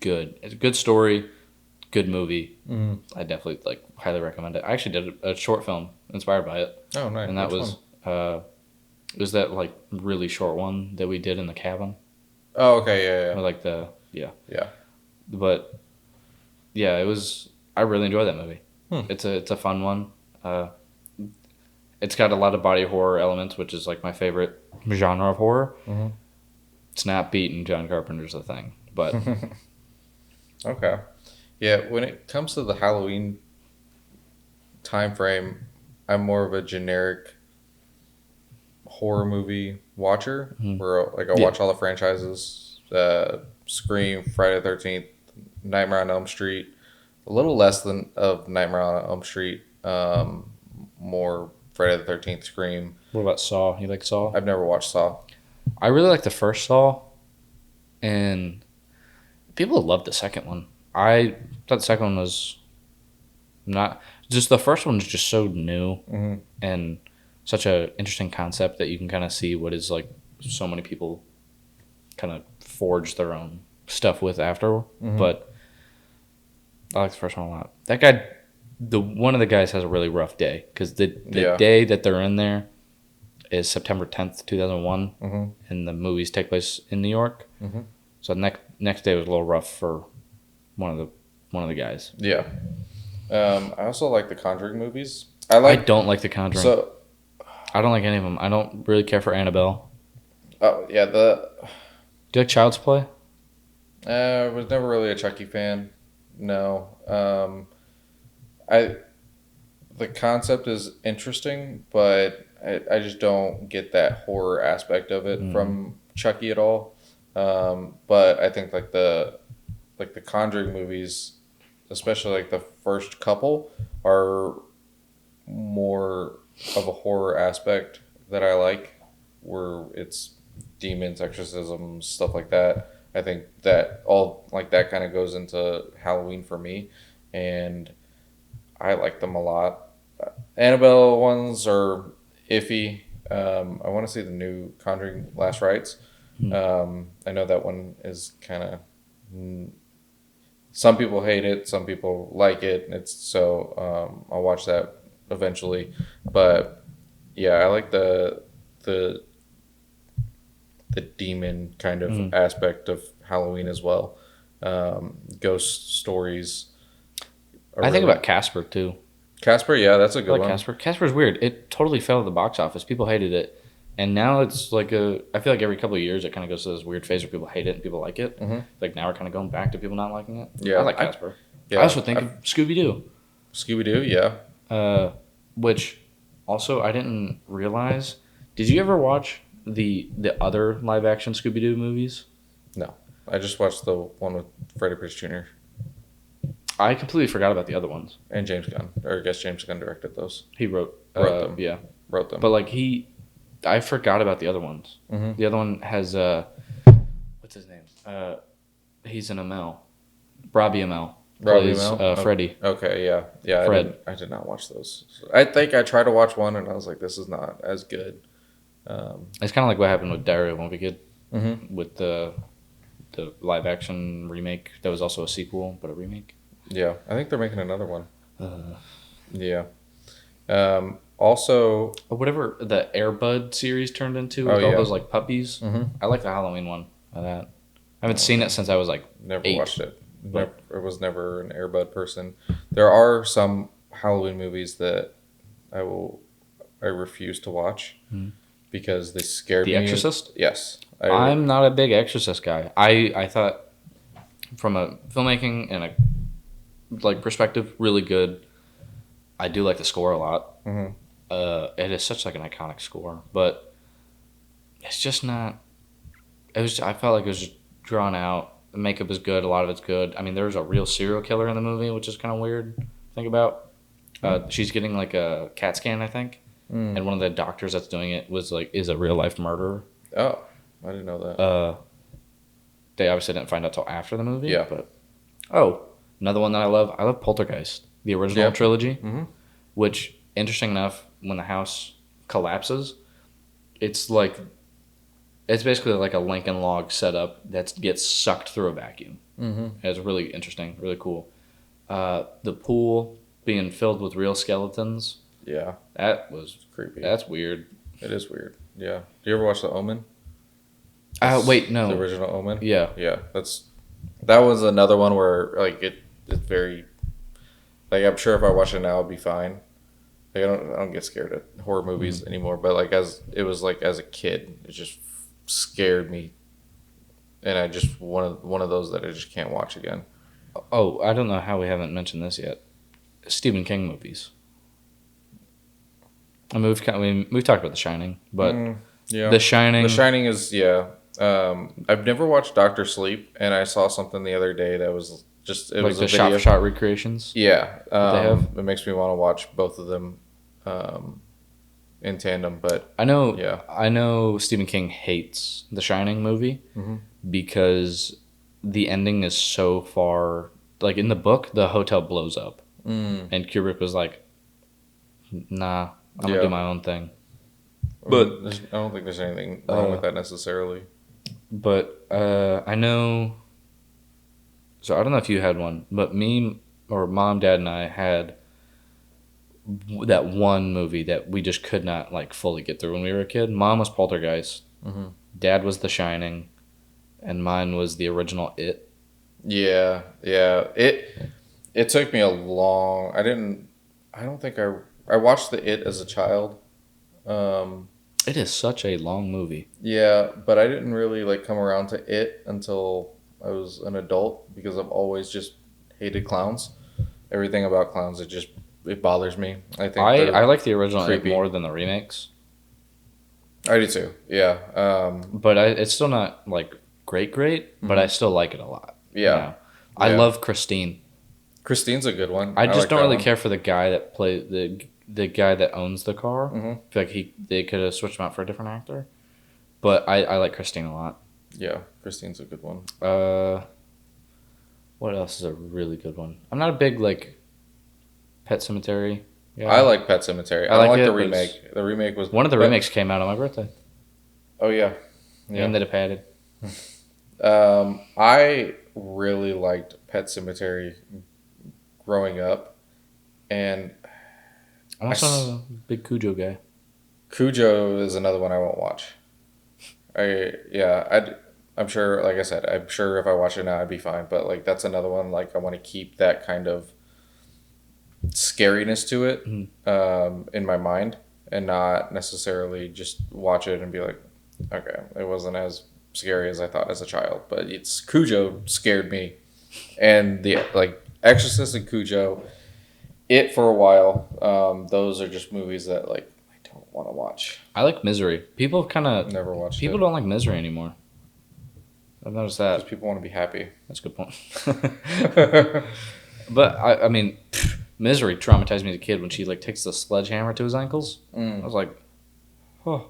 good. It's a good story, good movie. I definitely like highly recommend it. I actually did a short film inspired by it. Oh, nice. And that Which was one? it was that like really short one that we did in the cabin. Oh, okay. Yeah. Or like the Yeah. but yeah, it was. I really enjoyed that movie. Hmm. It's a fun one. It's got a lot of body horror elements, which is like my favorite genre of horror. It's not beating John Carpenter's The Thing, but Okay. Yeah. When it comes to the Halloween time frame, I'm more of a generic horror movie watcher, where like I watch all the franchises: Scream, Friday the 13th, Nightmare on Elm Street. A little less than of Nightmare on Elm Street. More Friday the 13th, Scream. what about Saw? You like Saw? I've never watched Saw. I really like the first Saw, and people loved the second one. I thought the second one was not just the first one is just so new and such a interesting concept that you can kind of see what is like so many people kind of forge their own stuff with after. But I like the first one a lot. That guy, one of the guys has a really rough day because the day that they're in there is September 10th, 2001, and the movies take place in New York. So next day was a little rough for one of the guys. Yeah. I also like the Conjuring movies. I don't like The Conjuring. So, I don't like any of them. I don't really care for Annabelle. oh yeah, Do you like Child's Play? I was never really a Chucky fan. No. The concept is interesting, but I just don't get that horror aspect of it from Chucky at all. But I think like the Conjuring movies, especially like the first couple, are more of a horror aspect that I like, where it's demons, exorcisms, stuff like that. I think that all like that kind of goes into Halloween for me, and I like them a lot. Annabelle ones are iffy. I want to see the new Conjuring Last Rites. I know that one is kind of. Some people hate it. Some people like it. I'll watch that eventually. But yeah, I like the the demon kind of Mm. aspect of Halloween as well. Ghost stories are I think really about Casper too. Casper. Yeah, that's a I good like one. Casper. Casper's weird. It totally fell at the box office. People hated it. And now it's like I feel like every couple of years it kind of goes to this weird phase where people hate it and people like it. Hmm. Like now we're kind of going back to people not liking it. I Yeah, like Casper. I yeah. also think of Scooby Doo, Scooby Doo. Yeah, which also I didn't realize. Did you ever watch the other live action Scooby Doo movies? no, I just watched the one with Freddie Prinze Jr. I completely forgot about the other ones. and James Gunn, or I guess James Gunn directed those, He wrote, wrote them, yeah, wrote them. but like I forgot about the other ones. Hmm. The other one has what's his name? He's in ML. Robbie ML Robbie plays Amell? Freddy. Okay, yeah, yeah. Fred. I did not watch those. I think I tried to watch one, and I was like, this is not as good. It's kind of like what happened with Dario Won't Be Good Hmm. with the live action remake. That was also a sequel, but a remake. Yeah, I think they're making another one. Uh, Yeah. Also, whatever the Airbud series turned into oh with all yeah. those like puppies. Hmm. I like the Halloween one of that. I haven't Oh, seen it since I was like never 8. watched it. Never, But I was never an Airbud person. There are some Halloween movies that I refuse to watch Mhm. because they scared The me. Exorcist. Yes, I'm not a big Exorcist guy. I thought from a filmmaking and a like perspective, really good. I do like the score a lot. Hmm. It is such like an iconic score, but it's just not. It was. I felt like it was just drawn out. The makeup is good. A lot of it's good. I mean, there's a real serial killer in the movie, which is kind of weird to think about. She's getting like a CAT scan, I think, Mm. and one of the doctors that's doing it is a real life murderer. Oh, I didn't know that. They obviously didn't find out till after the movie. Yeah. But another one that I love. I love Poltergeist, the original Yeah. trilogy. Hmm. Which, interesting enough, when the house collapses, it's like it's basically like a Lincoln log setup that gets sucked through a vacuum. Hmm. It's really interesting, really cool. The pool being filled with real skeletons. Yeah, creepy. That's weird. It is weird. Yeah. Do you ever watch The Omen? Wait, The no. original Omen. Yeah. Yeah, that was another one where like it's very like I'm sure if I watch it now it'd be fine. Like I don't get scared at horror movies anymore, but like as a kid, it just scared me, and I just one of those that I just can't watch again. Oh, I don't know how we haven't mentioned this yet. Stephen King movies. I mean, we've talked about The Shining, but Yeah, The Shining. The Shining is yeah. I've never watched Doctor Sleep, and I saw something the other day that was just it like was the a shot video. for shot recreations. Yeah, they have. it makes me want to watch both of them in tandem. But I know. yeah, I know Stephen King hates The Shining movie Mhm. because the ending is so far. Like in the book, the hotel blows up, and Kubrick was like, "Nah, I'm gonna do my own thing." But I don't think there's anything wrong with that necessarily. But I know. So I don't know if you had one, but me or mom, dad, and I had that one movie that we just could not like fully get through when we were a kid. Mom was Poltergeist, Hmm. Dad was The Shining, and mine was the original It. Yeah, yeah. It took me a long. I don't think I watched the It as a child. It is such a long movie. Yeah, but I didn't really like come around to It until I was an adult because I've always just hated clowns. Everything about clowns, it bothers me. I think I like the original It creepy. more than the remakes, I do too. Yeah. but it's still not like great, but I still like it a lot. Yeah. Yeah. I Yeah. love Christine. Christine's a good one. I just like don't that really one. care for the guy that plays the guy that owns the car. Mhm. I feel like they could have switched him out for a different actor. But I like Christine a lot. Yeah, Christine's a good one. What else is a really good one? I'm not a big like Pet Cemetery. Yeah. I like Pet Cemetery. I I don't like like it, the but it's- remake. The remake was One of the but- remakes came out on my birthday. Oh yeah. Yeah. And that it padded. I really liked Pet Cemetery growing up, and I'm also a big Cujo guy. Cujo is another one I won't watch. I'm sure. Like I said, I'm sure if I watch it now, I'd be fine. But like that's another one. Like I want to keep that kind of scariness to it in my mind, and not necessarily just watch it and be like, okay, it wasn't as scary as I thought as a child. But it's Cujo scared me, and the like Exorcist and Cujo, it for a while. Those are just movies that like I don't want to watch. I like Misery. People kind of Never watched. People don't like Misery anymore. I've noticed that. Because people want to be happy. That's a good point. But I mean, Misery traumatized me as a kid when she like takes the sledgehammer to his ankles. I was like, oh.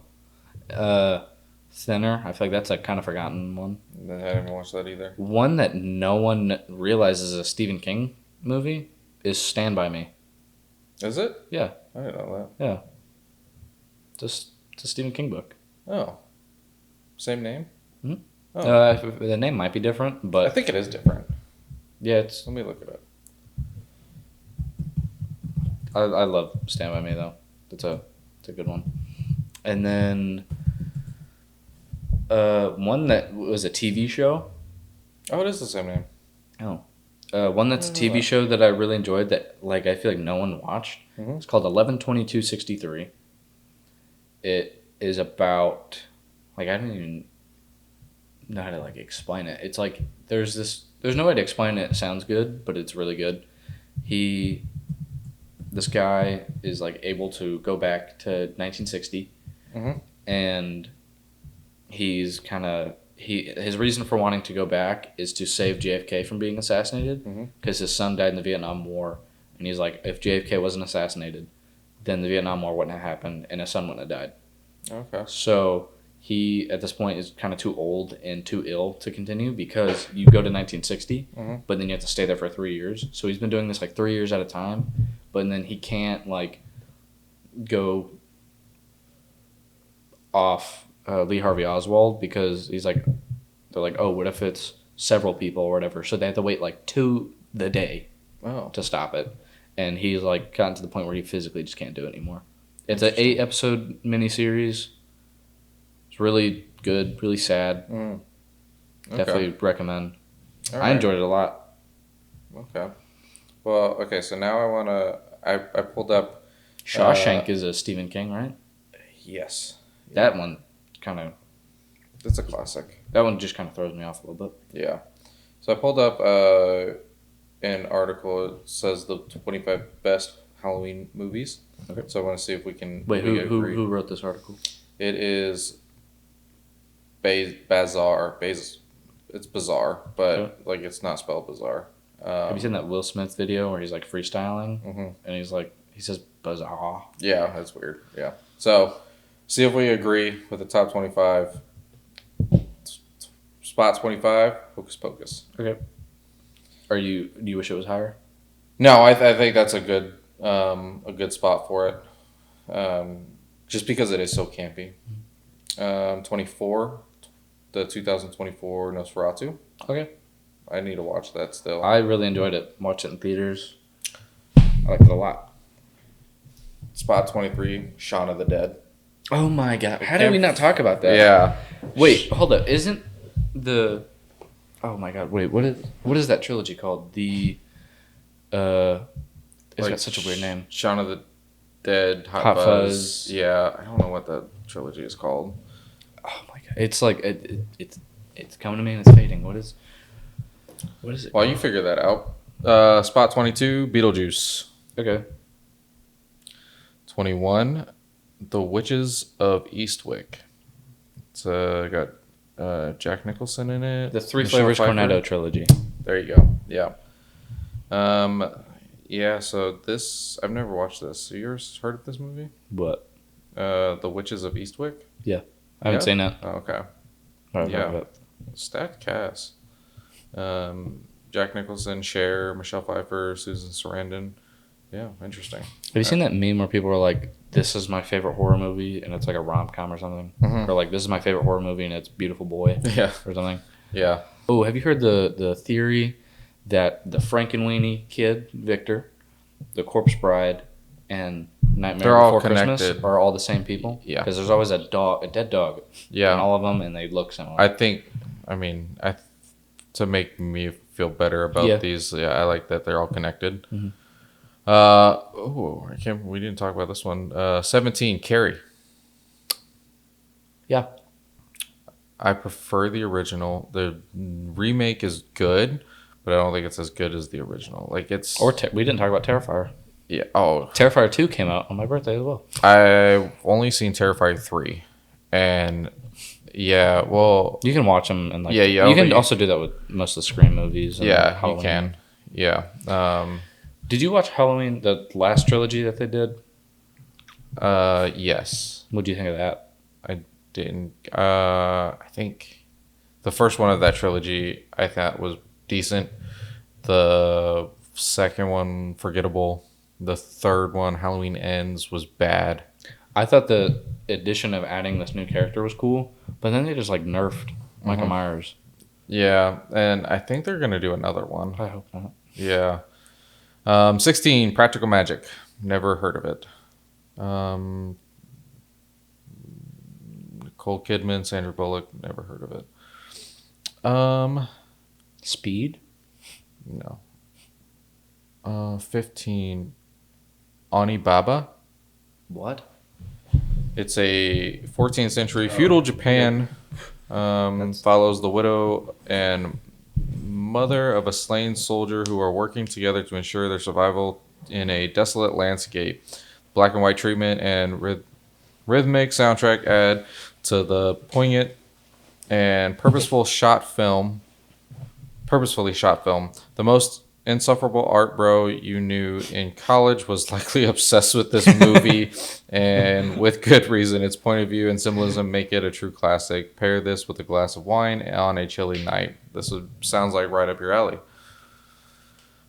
Thinner. I feel like that's a kind of forgotten one. I didn't watch that either. One that no one realizes is a Stephen King movie is Stand By Me. Is it? Yeah. I didn't know Yeah. It's a Stephen King book. that. Oh. Same name? Mm-hmm. Oh. The name might be different, but I think it is different. yeah, it's. Let me look it up. I love Stand By Me though. It's a good one. And then one that was a TV show. Oh, it is the same name. Oh. One that's a TV show that I really enjoyed that like I feel like no one watched. Mm-hmm. It's called 11/22/63. It is about like I don't even know how to like explain it. It's like there's no way to explain it. It sounds good, but it's really good. This guy is like able to go back to 1960, and he's his reason for wanting to go back is to save JFK from being assassinated because his son died in the Vietnam War, and he's like, if JFK wasn't assassinated, then the Vietnam War wouldn't have happened, and his son wouldn't have died. Okay. So he, at this point, is kind of too old and too ill to continue because you go to 1960, but then you have to stay there for 3 years. So he's been doing this like 3 years at a time, but then he can't like go off Lee Harvey Oswald because they're like, oh, what if it's several people or whatever? So they have to wait like to the day to stop it. And he's like gotten to the point where he physically just can't do it anymore. It's an 8-episode miniseries. It's really good, really sad. Okay. Definitely recommend. All right. I enjoyed it a lot. Okay. Well, okay, so now I pulled up... Shawshank is a Stephen King, right? Yes. That one kind of... That's a classic. That one just kind of throws me off a little bit. Yeah. So I pulled up an article. It says the 25 best Halloween movies. Okay. So I want to see if we can... Wait, who wrote this article? It is Bazaar. It's bizarre, but like it's not spelled bizarre. Have you seen that Will Smith video where he's like freestyling and he says bizarre? Yeah, that's weird. Yeah. So see if we agree with the top 25. Spot 25, Hocus Pocus. Okay. Do you wish it was higher? No, I think that's a good spot for it. Just because it is so campy. 24, the 2024 Nosferatu. Okay. I need to watch that still. I really enjoyed it. Watched it in theaters. I liked it a lot. Spot 23, Shaun of the Dead. Oh my god. How did we not talk about that? Yeah. Wait, hold up. Isn't the... Oh my god, wait, what is that trilogy called? It's got such a weird name. Shaun of the Dead, Hot Fuzz. Yeah, I don't know what that trilogy is called. Oh my god. It's like it's coming to me and it's fading. What is it? Well, you figure that out. Spot 22, Beetlejuice. Okay. 21, The Witches of Eastwick. It's got Jack Nicholson in it. The Three Flavors Cornetto trilogy. There you go. Yeah. Yeah, so this... I've never watched this. So you ever heard of this movie? What? The Witches of Eastwick? Yeah. I haven't seen it. Oh, okay. Yeah. Stacked cast. Jack Nicholson, Cher, Michelle Pfeiffer, Susan Sarandon. Yeah, interesting. Have you seen that meme where people are like, this is my favorite horror movie, and it's like a rom-com or something? Or like, this is my favorite horror movie, and it's Beautiful Boy? Yeah. Or something? Yeah. Oh, have you heard the theory that the Frankenweenie kid, Victor, the Corpse Bride, and Nightmare They're all Before Christmas connected. are all the same people. Yeah. Because there's always a dead dog in Yeah. all of them, and they look similar. I think. I mean, to make me feel better about Yeah. these. Yeah, I like that they're all connected. Mhm. I can't. We didn't talk about this one. 17. Carrie. Yeah. I prefer the original. The remake is good, but I don't think it's as good as the original. Like it's. We didn't talk about Terrifier. Yeah. Oh, Terrifier 2 came out on my birthday as well. I've only seen Terrifier 3, and yeah, well, You can watch them and Yeah, you can but also do that with most of the Scream movies. And yeah, you Halloween. can. Yeah. Did you watch Halloween, the last trilogy that they did? Yes. What do you think of that? I didn't. I think the first one of that trilogy I thought was decent. The second one, forgettable. The third one, Halloween Ends, was bad. I thought the addition of adding this new character was cool, but then they just nerfed Michael Myers. Yeah, and I think they're gonna do another one. I hope not. Yeah. 16, Practical Magic. Never heard of it. Nicole Kidman, Sandra Bullock. Never heard of it. Speed? No. 15, Ani Baba. What? It's a 14th century feudal Japan. Follows the widow and mother of a slain soldier who are working together to ensure their survival in a desolate landscape. Black and white treatment and rhythmic soundtrack add to the poignant and purposefully shot film. The most insufferable art bro you knew in college was likely obsessed with this movie, and with good reason. Its point of view and symbolism make it a true classic. Pair this with a glass of wine on a chilly night. Sounds like right up your alley.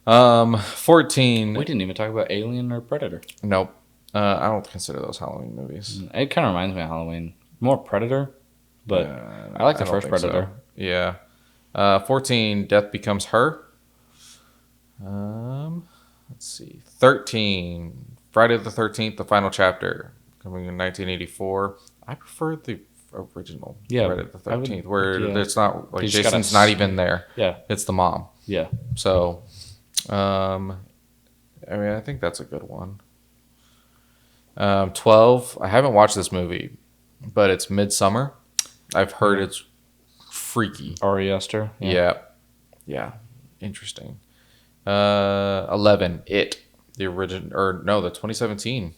14. We didn't even talk about Alien or Predator. Nope. I don't consider those Halloween movies. It kind of reminds me of Halloween. More Predator, but I like the first Predator. So. Yeah. 14, Death Becomes Her. Let's see. 13, Friday the 13th, the final chapter, coming in 1984. I prefer the original Friday the 13th, where it's not like Jason's not even there. Yeah. It's the mom. Yeah. So, I think that's a good one. 12, I haven't watched this movie, but it's Midsummer. I've heard it's freaky. Ari Aster. Yeah. Interesting. 11, It. The original, the 2017.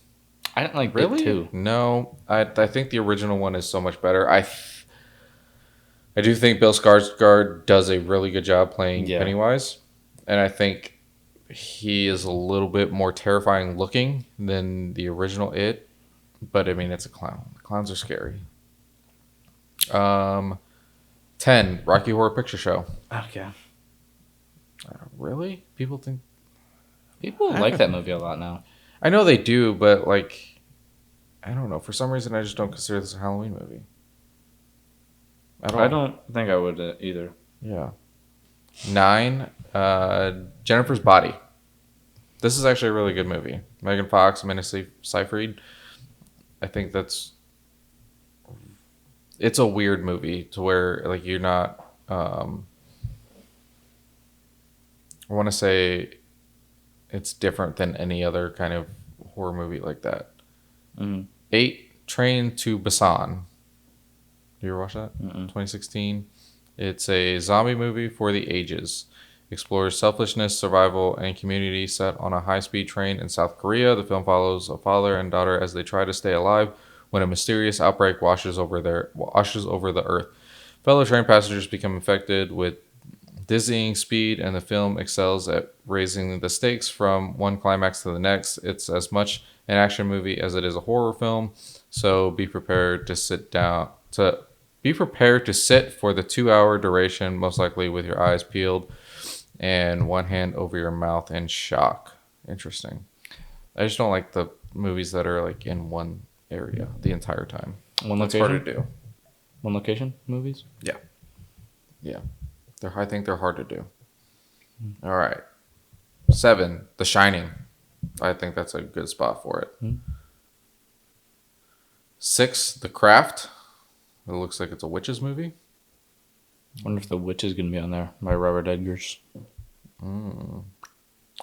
I didn't like Really? It too. No, I think the original one is so much better. I do think Bill Skarsgård does a really good job playing Pennywise, and I think he is a little bit more terrifying looking than the original It. But I mean, it's a clown. Clowns are scary. 10, Rocky Horror Picture Show. Okay. Really? People like that movie a lot now. I know they do, but I don't know. For some reason, I just don't consider this a Halloween movie. I don't think I would either. Yeah. 9, Jennifer's Body. This is actually a really good movie. Megan Fox, Amanda Seyfried. I think it's a weird movie to where you're not. I want to say it's different than any other kind of horror movie like that. 8, Train to Busan. You ever watch that? 2016. It's a zombie movie for the ages. Explores selfishness, survival, and community set on a high-speed train in South Korea. The film follows a father and daughter as they try to stay alive when a mysterious outbreak washes over the earth. Fellow train passengers become infected with dizzying speed, and the film excels at raising the stakes from one climax to the next. It's as much an action movie as it is a horror film, so be prepared to sit for the 2-hour duration, most likely with your eyes peeled and one hand over your mouth in shock. Interesting. I just don't like the movies that are in one area the entire time. One That's location? hard to do. One location movies? Yeah. I think they're hard to do. All right. 7, The Shining. I think that's a good spot for it. Hmm. 6, The Craft. It looks like it's a witches movie. I wonder if The Witch is going to be on there by Robert Edgers.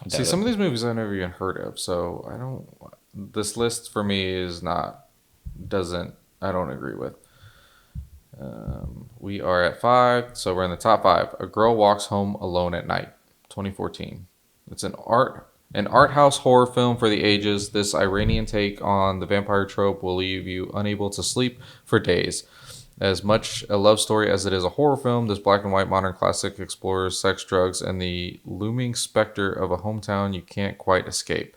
See, some of these movies I've never even heard of, so I don't. This list for me is not. Doesn't. I don't agree with. We are at 5, so we're in the top 5. A Girl Walks Home Alone at Night, 2014. It's an art house horror film for the ages. This Iranian take on the vampire trope will leave you unable to sleep for days. As much a love story as it is a horror film, this black and white modern classic explores sex, drugs, and the looming specter of a hometown you can't quite escape.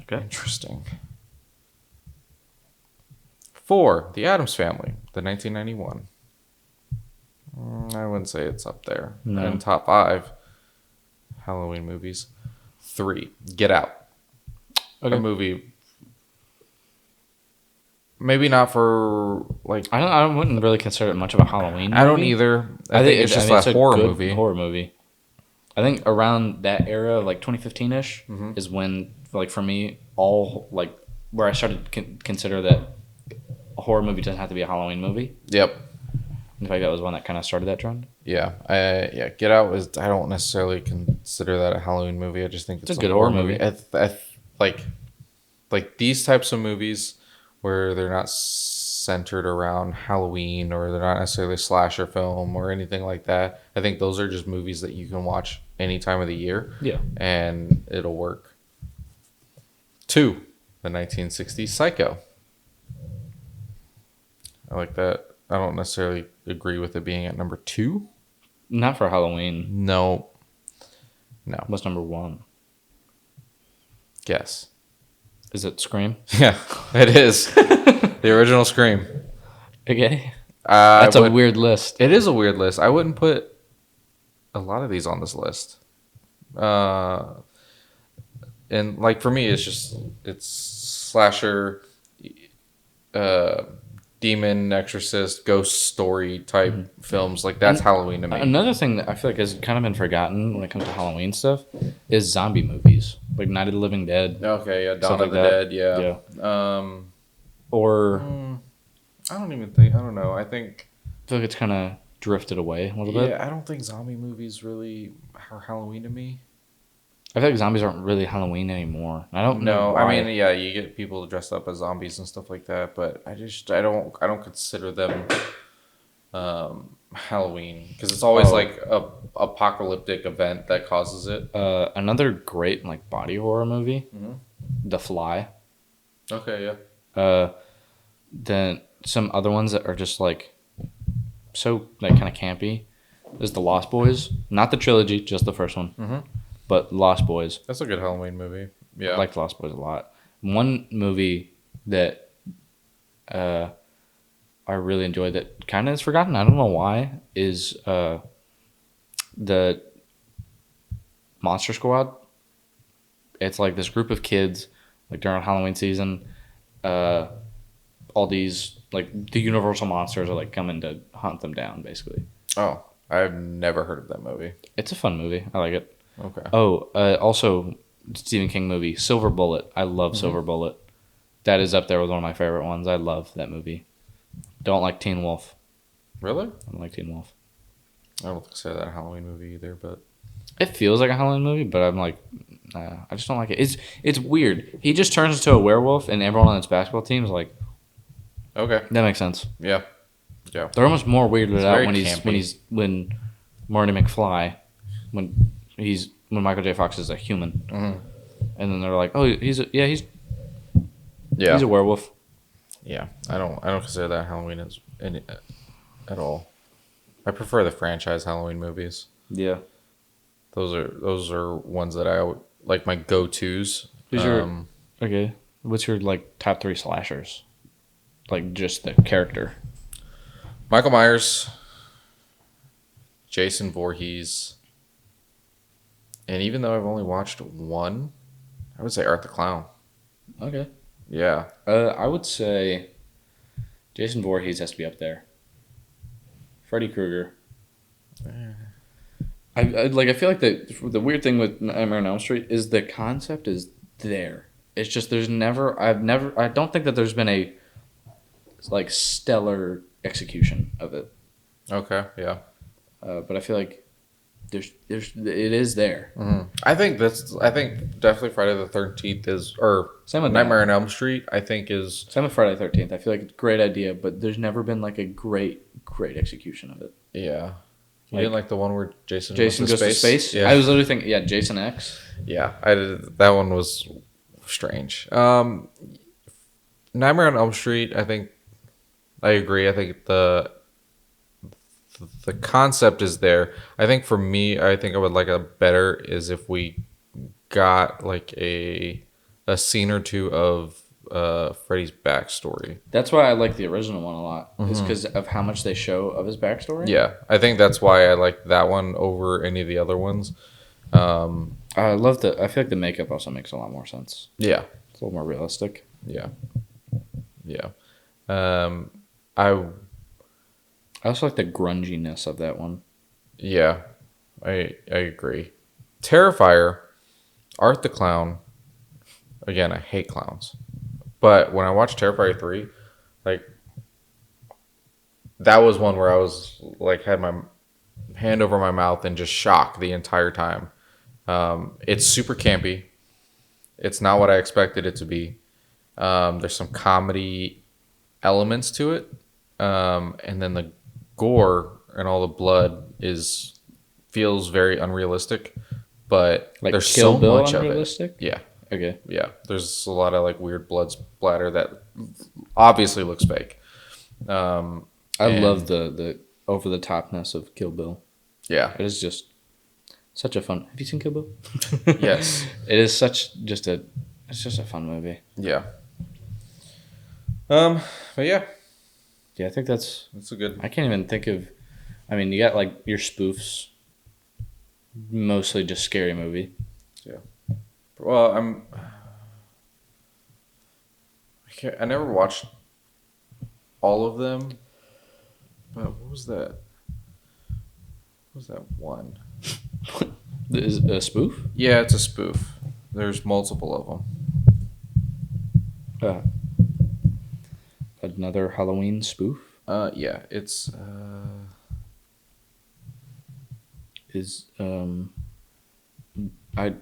Okay. Interesting. 4, The Addams Family, the 1991. I wouldn't say it's up there. No. And top 5 Halloween movies. 3, Get Out. Okay. A movie. Maybe not for like. I wouldn't really consider it much of a Halloween movie. I don't either. I think it's just a horror movie. Horror movie. I think around that era, like 2015-ish, is when, like for me, all like where I started to consider that a horror movie doesn't have to be a Halloween movie. Yep. In fact, that was one that kind of started that trend. Yeah. Get Out was. I don't necessarily consider that a Halloween movie. I just think it's a good horror movie. Like these types of movies where they're not centered around Halloween or they're not necessarily a slasher film or anything like that. I think those are just movies that you can watch any time of the year. Yeah. And it'll work. 2, the 1960s Psycho. I like that. I don't necessarily agree with it being at number 2. Not for Halloween. No. What's number 1? Guess. Is it Scream? Yeah, it is. The original Scream. Okay. That's a weird list. It is a weird list. I wouldn't put a lot of these on this list. And like for me, it's slasher, demon, exorcist, ghost story type films. Like that's Halloween to me. Another thing that I feel like has kind of been forgotten when it comes to Halloween stuff is zombie movies, like Night of the Living Dead. Okay, yeah, Dawn Stuff of the like Dead, yeah. Or I don't know. I think feel like it's kind of drifted away a little bit. Yeah, I don't think zombie movies really are Halloween to me. I feel like zombies aren't really Halloween anymore. I don't know. I mean, yeah, you get people dressed up as zombies and stuff like that, but I don't consider them Halloween because it's always like a apocalyptic event that causes it. Another great like body horror movie, The Fly. Okay, yeah. Then some other ones that are just like so like kind of campy is The Lost Boys, not the trilogy, just the first one. But Lost Boys. That's a good Halloween movie. Yeah. I like Lost Boys a lot. One movie that I really enjoyed that kind of is forgotten, I don't know why, is the Monster Squad. It's like this group of kids, like during Halloween season, all these, like the Universal monsters are like coming to hunt them down, basically. Oh, I've never heard of that movie. It's a fun movie. I like it. Okay. Oh, also Stephen King movie, Silver Bullet. I love Silver Bullet. That is up there with one of my favorite ones. I love that movie. Don't like Teen Wolf. Really? I don't like Teen Wolf. I don't consider that a Halloween movie either, but it feels like a Halloween movie, but I'm like, I just don't like it. It's weird. He just turns into a werewolf, and everyone on his basketball team is like, okay, that makes sense. Yeah. They're almost more weirded out when campy. Marty McFly, when Michael J. Fox is a human, and then they're like, oh, he's a werewolf. Yeah, I don't consider that Halloween at all. I prefer the franchise Halloween movies. Yeah, those are ones that I like my go-tos. Okay? What's your like top 3 slashers? Like just the character. Michael Myers, Jason Voorhees, and even though I've only watched one, I would say Art the Clown. Okay. Yeah. I would say Jason Voorhees has to be up there. Freddy Krueger. I feel like the weird thing with Nightmare on Elm Street is the concept is there. It's just I don't think that there's been a like stellar execution of it. Okay, yeah. But I feel like it is there. I think definitely Friday the 13th is, or Same with Nightmare that. on Elm Street. I think is Same with Friday the 13th. I feel like it's a great idea, but there's never been like a great execution of it. yeah. You Like, didn't like the one where Jason Jason went to Goes to Space? Yeah, I was literally thinking, yeah, Jason X. yeah. I did, that one was strange. Nightmare on Elm Street. I agree. I think the concept is there. I think for me, I think I would like a better is if we got like a scene or two of Freddy's backstory. That's why I like the original one a lot. Is because of how much they show of his backstory. Yeah, I think that's why I like that one over any of the other ones. I feel like the makeup also makes a lot more sense. Yeah, It's a little more realistic. yeah, yeah. I I also like the grunginess of that one. yeah, I agree. Terrifier, Art the Clown. Again, I hate clowns, but when I watched Terrifier 3, like that was one where I was like had my hand over my mouth and just shocked the entire time. It's super campy. It's not what I expected it to be. There's some comedy elements to it, and then the gore and all the blood feels very unrealistic. But Like there's Kill so Bill much of it. unrealistic? Yeah, Okay. yeah. There's a lot of like weird blood splatter that obviously looks fake. I And- love the over the topness of Kill Bill. Yeah. It is just such a fun. Have you seen Kill Bill? Yes. It is it's just a fun movie. Yeah. But yeah, Yeah, I think that's. that's a good. I can't even think of. I mean, you got like your spoofs. Mostly just scary movie. Well, I never watched all of them, but what was that? What was that one? Is it a spoof? Yeah, it's a spoof. There's multiple of them. Another Halloween spoof Yeah, it's is I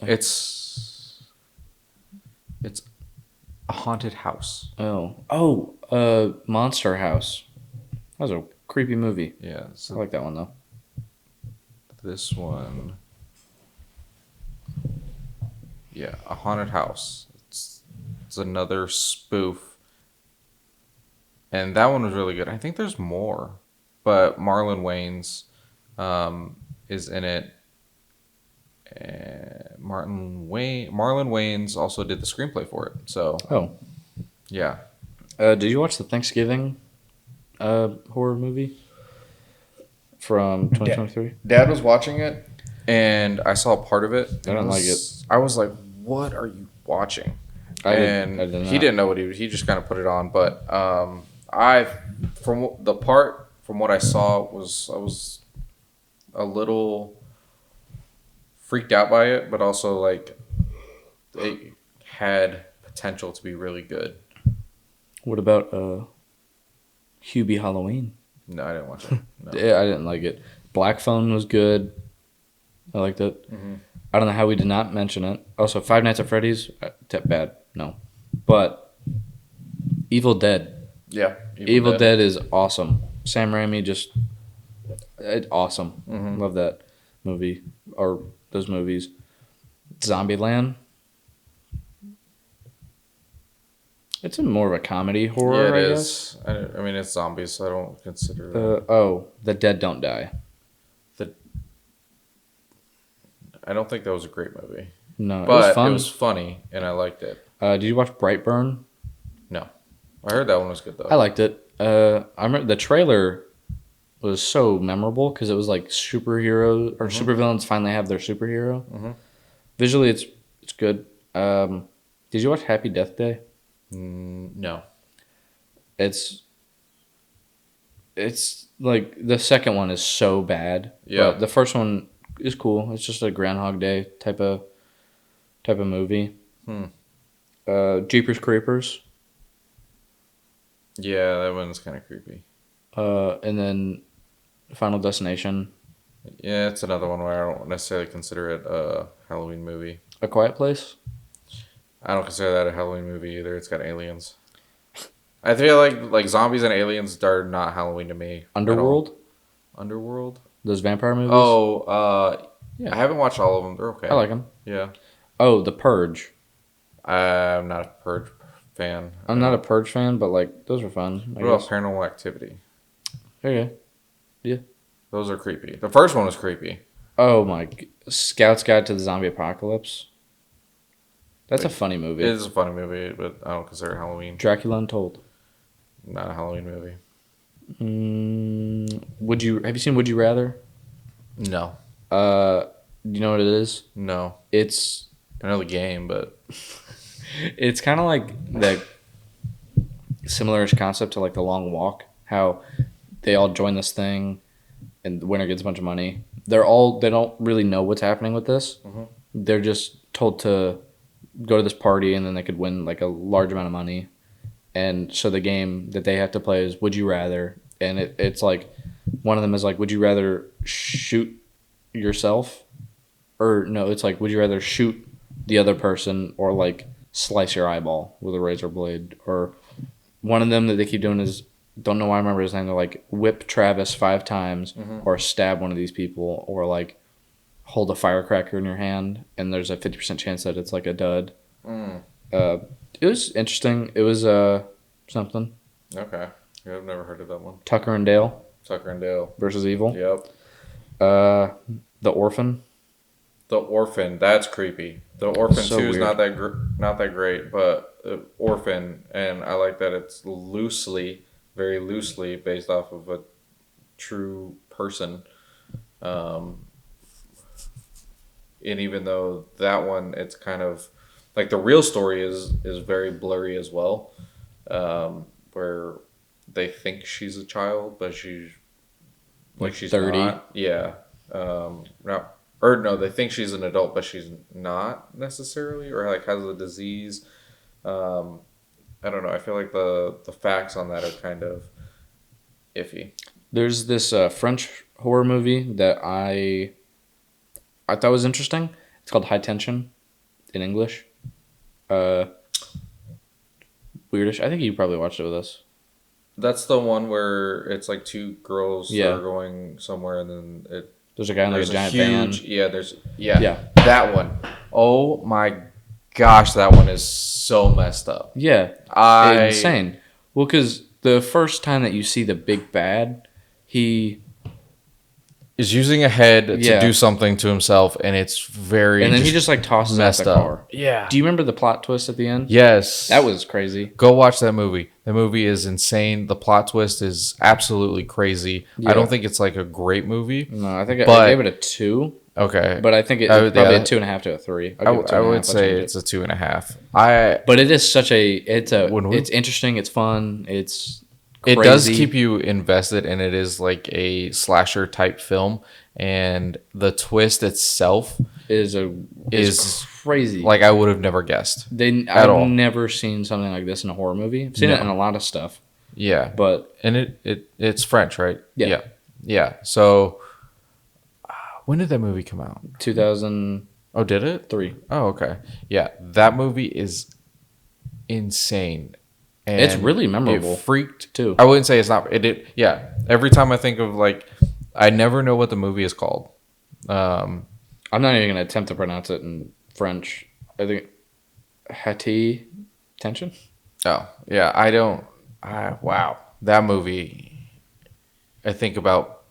it's a haunted house. Monster House. That was a creepy movie. Yeah, I so like that one though. this one. Yeah, a haunted house. It's another spoof. And that one was really good. I think there's more, but Marlon Wayans is in it. And Marlon Wayans also did the screenplay for it. So yeah, Did you watch the Thanksgiving horror movie from 2023? Dad was watching it, and I saw part of it. I didn't like it. I was like, "What are you watching?" I And did not. he didn't know what he just kind of put it on. But from what I saw I was a little freaked out by it, but also like it had potential to be really good. What about Hubie Halloween? No, I didn't watch it. No. Yeah, I didn't like it. Black Phone was good. I liked it. Mm-hmm. I don't know how we did not mention it. Also, Five Nights at Freddy's, bad. No. But Evil Dead. Yeah, Evil Dead is awesome. Sam Raimi awesome. Mm-hmm. Love that movie or those movies. Zombieland. It's more of a comedy horror. Yeah, it I is. I mean, it's zombies, so I don't consider that. The Dead Don't Die. I don't think that was a great movie, No, but it was fun. it was funny and I liked it. Did you watch Brightburn? No, I heard that one was good though. I liked it. I remember the trailer was so memorable because it was like superheroes or supervillains finally have their superhero. Mhm. Visually, it's good. Did you watch Happy Death Day? No. It's like the second one is so bad. Yeah. But the first one is cool. It's just a Groundhog Day type of movie. Hmm. Jeepers Creepers. Yeah, that one's kind of creepy. And then Final Destination. Yeah, it's another one where I don't necessarily consider it a Halloween movie. A Quiet Place. I don't consider that a Halloween movie either. It's got aliens. I feel like zombies and aliens are not Halloween to me. Underworld. Underworld. Those vampire movies. Oh, Yeah. I haven't watched all of them. They're okay. I like them. Yeah. Oh, The Purge. I'm not a Purge fan. I'm not a Purge fan, but like those are fun. What about Paranormal Activity? Okay. Yeah. Those are creepy. The first one was creepy. Oh my! Scout's Guide to the Zombie Apocalypse. That's a funny movie. It is a funny movie, but I don't consider it Halloween. Dracula Untold. Not a Halloween movie. Have you seen Would You Rather? No. Do you know what it is? No. It's I know the game, but it's kind of like the similar concept to like The Long Walk. How they all join this thing, and the winner gets a bunch of money. They don't really know what's happening with this. Mm-hmm. They're just told to go to this party, and then they could win like a large amount of money. And so the game that they have to play is Would You Rather, and it's like one of them is like, would you rather shoot yourself, or no, it's like, would you rather shoot the other person or like slice your eyeball with a razor blade? Or one of them that they keep doing is, don't know why I remember his name. They're like, whip Travis 5 times, or stab one of these people, or like hold a firecracker in your hand, and there's a 50% chance that it's like a dud. It was interesting. It was something. Okay. Yeah, I've never heard of that one. Tucker and Dale Tucker and Dale versus Evil. Yep. The Orphan. The Orphan. That's creepy. The Orphan So 2 is weird. not that great, but Orphan, and I like that it's very loosely based off of a true person. And even though that one, it's kind of like the real story is very blurry as well, where they think she's a child, but she's 30. not. Yeah. No, they think she's an adult, but she's not necessarily, or like has a disease. I don't know. I feel like the facts on that are kind of iffy. There's this French horror movie that I thought was interesting. It's called High Tension in English. Weirdish. I think you probably watched it with us. That's the one where it's like two girls that Yeah. are going somewhere, and then There's a guy in like a there's giant huge van. yeah that one. Oh my gosh, that one is so messed up. Yeah. Insane. Well, because the first time that you see the big bad, he is using a head to Yeah. do something to himself, and it's very and then he just like tosses out messed the up. car. Yeah. Do you remember the plot twist at the end? Yes. That was crazy. Go watch that movie. The movie is insane. The plot twist is absolutely crazy. Yeah. I don't think it's like a great movie. No, I think I But- gave it a 2, Okay. but I think it's probably a 2.5 to a 3. I would say it's a 2.5. But it is such it's When interesting. It's fun. It's It crazy. does keep you invested, and it is like a slasher type film. And the twist itself is crazy. like I would have never guessed. I've all. never seen something like this in a horror movie. I've seen it in a lot of stuff, Yeah, but and it's French, right? Yeah. Yeah. So when did that movie come out? 2003. Oh, did it? Oh, okay. Yeah, that movie is insane. And It's really memorable. It freaked too. I wouldn't say it's not. It did. Yeah. Every time I think of like, I never know what the movie is called. I'm not even gonna attempt to pronounce it in French. I think Hati Tension. Oh yeah, I don't. Wow, that movie. I think about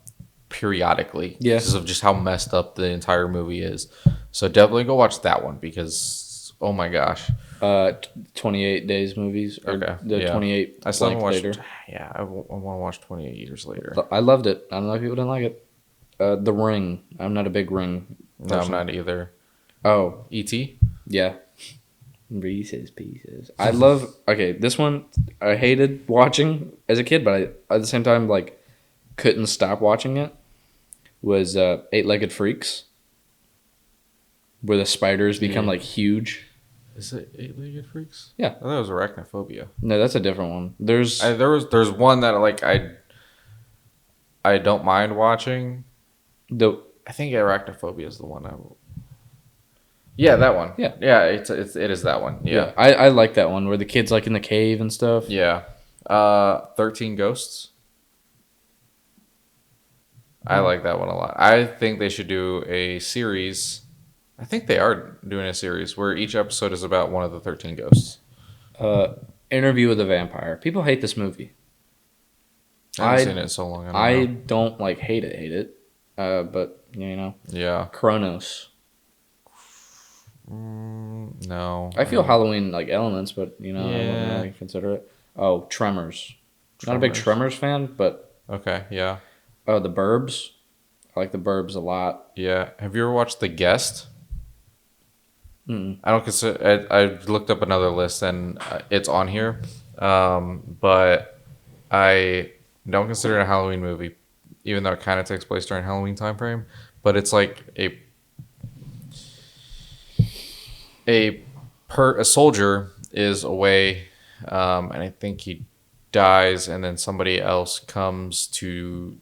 periodically Yeah. because of just how messed up the entire movie is. So definitely go watch that one because oh my gosh. 28 Days movies. Or Okay, The yeah. 28 I still haven't watched. later. Yeah, I want to watch 28 Years Later. I loved it. I don't know if people didn't like it. The Ring. I'm not a big Ring No, I'm person. not either. Oh, E.T. yeah. Reese's Pieces. I love. Okay, this one I hated watching as a kid, but I at the same time like couldn't stop watching it. Was 8-Legged Freaks. where the spiders become Yeah. like huge. Is it Eight-Legged Freaks? Yeah. I thought it was Arachnophobia. No, that's a different one. There's one that like I don't mind watching. the I think Arachnophobia is the one Yeah, that one. Yeah. Yeah, it is that one. Yeah. I like that one where the kid's like in the cave and stuff. Yeah. 13 Ghosts. I like that one a lot. I think they should do a series. I think they are doing a series where each episode is about one of the 13 ghosts. Interview with a Vampire. People hate this movie. I haven't seen it in so long. I don't like hate it. But you know. Yeah. Kronos. No. I feel Halloween like elements, but you know, I Yeah. wouldn't really consider it. Oh, Tremors. Not a big Tremors fan, but Okay, yeah. The Burbs. I like the Burbs a lot. Yeah. Have you ever watched The Guest? Mm-mm. I don't consider. I looked up another list and it's on here, but I don't consider it a Halloween movie, even though it kind of takes place during Halloween time frame. But it's like a soldier is away, and I think he dies, and then somebody else comes to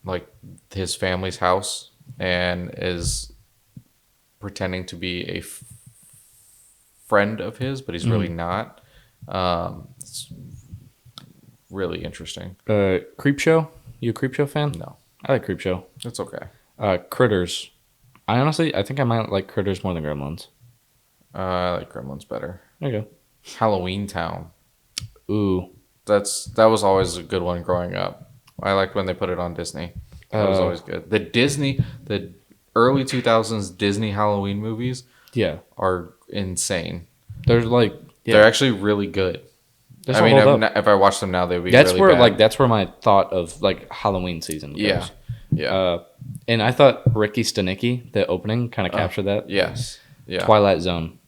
like his family's house and is pretending to be a friend of his, but he's really not. It's really interesting. Creepshow? You a Creepshow fan? No, I like Creepshow. it's okay. Critters. I think I might like Critters more than Gremlins. I like Gremlins better. Okay. Halloween Town. Ooh. That was always a good one growing up. I liked when they put it on Disney. That was always good. The early 2000s Disney Halloween movies Yeah. are insane. There's like They're actually really good. There's I mean, hold up. if I watch them now, they would be That's really where bad. that's where my thought of like Halloween season goes. Yeah. Yeah. And I thought Ricky Stenicki, the opening, kind of captured that. Yes. Yeah. Twilight Zone.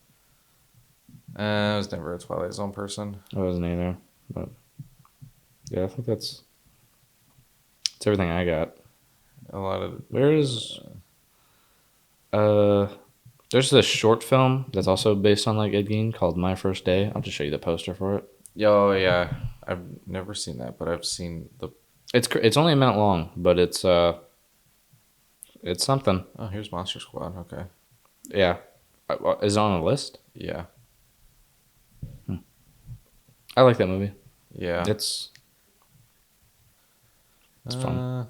I was never a Twilight Zone person. I wasn't either, but yeah, I think that's everything I got. A lot of There's this short film that's also based on like Ed Gein called My First Day. I'll just show you the poster for it. oh yeah, I've never seen that, but I've seen the. It's only a minute long, but it's something. Oh, here's Monster Squad. Okay. Yeah, is it on a list? Yeah. I like that movie. Yeah. It's fun.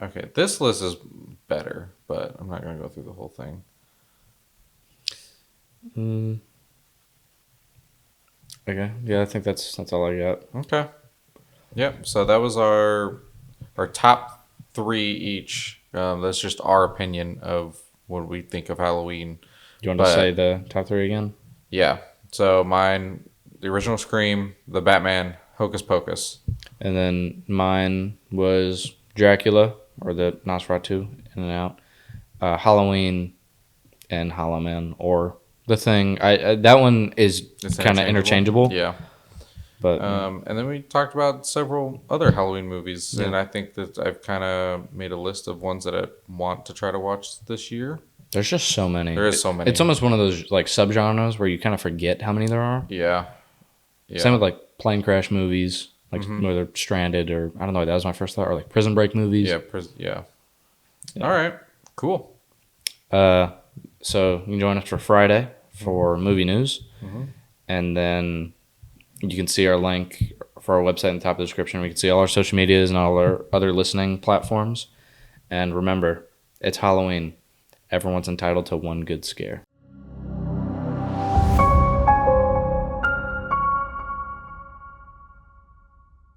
Okay, this list is better, but I'm not gonna go through the whole thing. Okay, yeah, I think that's all I got. Okay. Yep. So that was our top 3 each. That's just our opinion of what we think of Halloween. You want to say the top 3 again? Yeah. So mine, the original Scream, the Batman, Hocus Pocus. And then mine was Dracula, or the Nosferatu, In and Out, Halloween, and Hollow Man, or The Thing. That one is kind of interchangeable. Yeah. But And then we talked about several other Halloween movies, Yeah. and I think that I've kind of made a list of ones that I want to try to watch this year. there's just so many. There is so many. It's almost one of those like subgenres where you kind of forget how many there are. Yeah. Yeah. Same with like plane crash movies, like where they're stranded, or I don't know. That was my first thought. Or like prison break movies. Yeah. All right. Cool. So you can join us for Friday for movie news, and then you can see our link for our website in the top of the description. We can see all our social medias and all our other listening platforms. And remember, it's Halloween. Everyone's entitled to one good scare.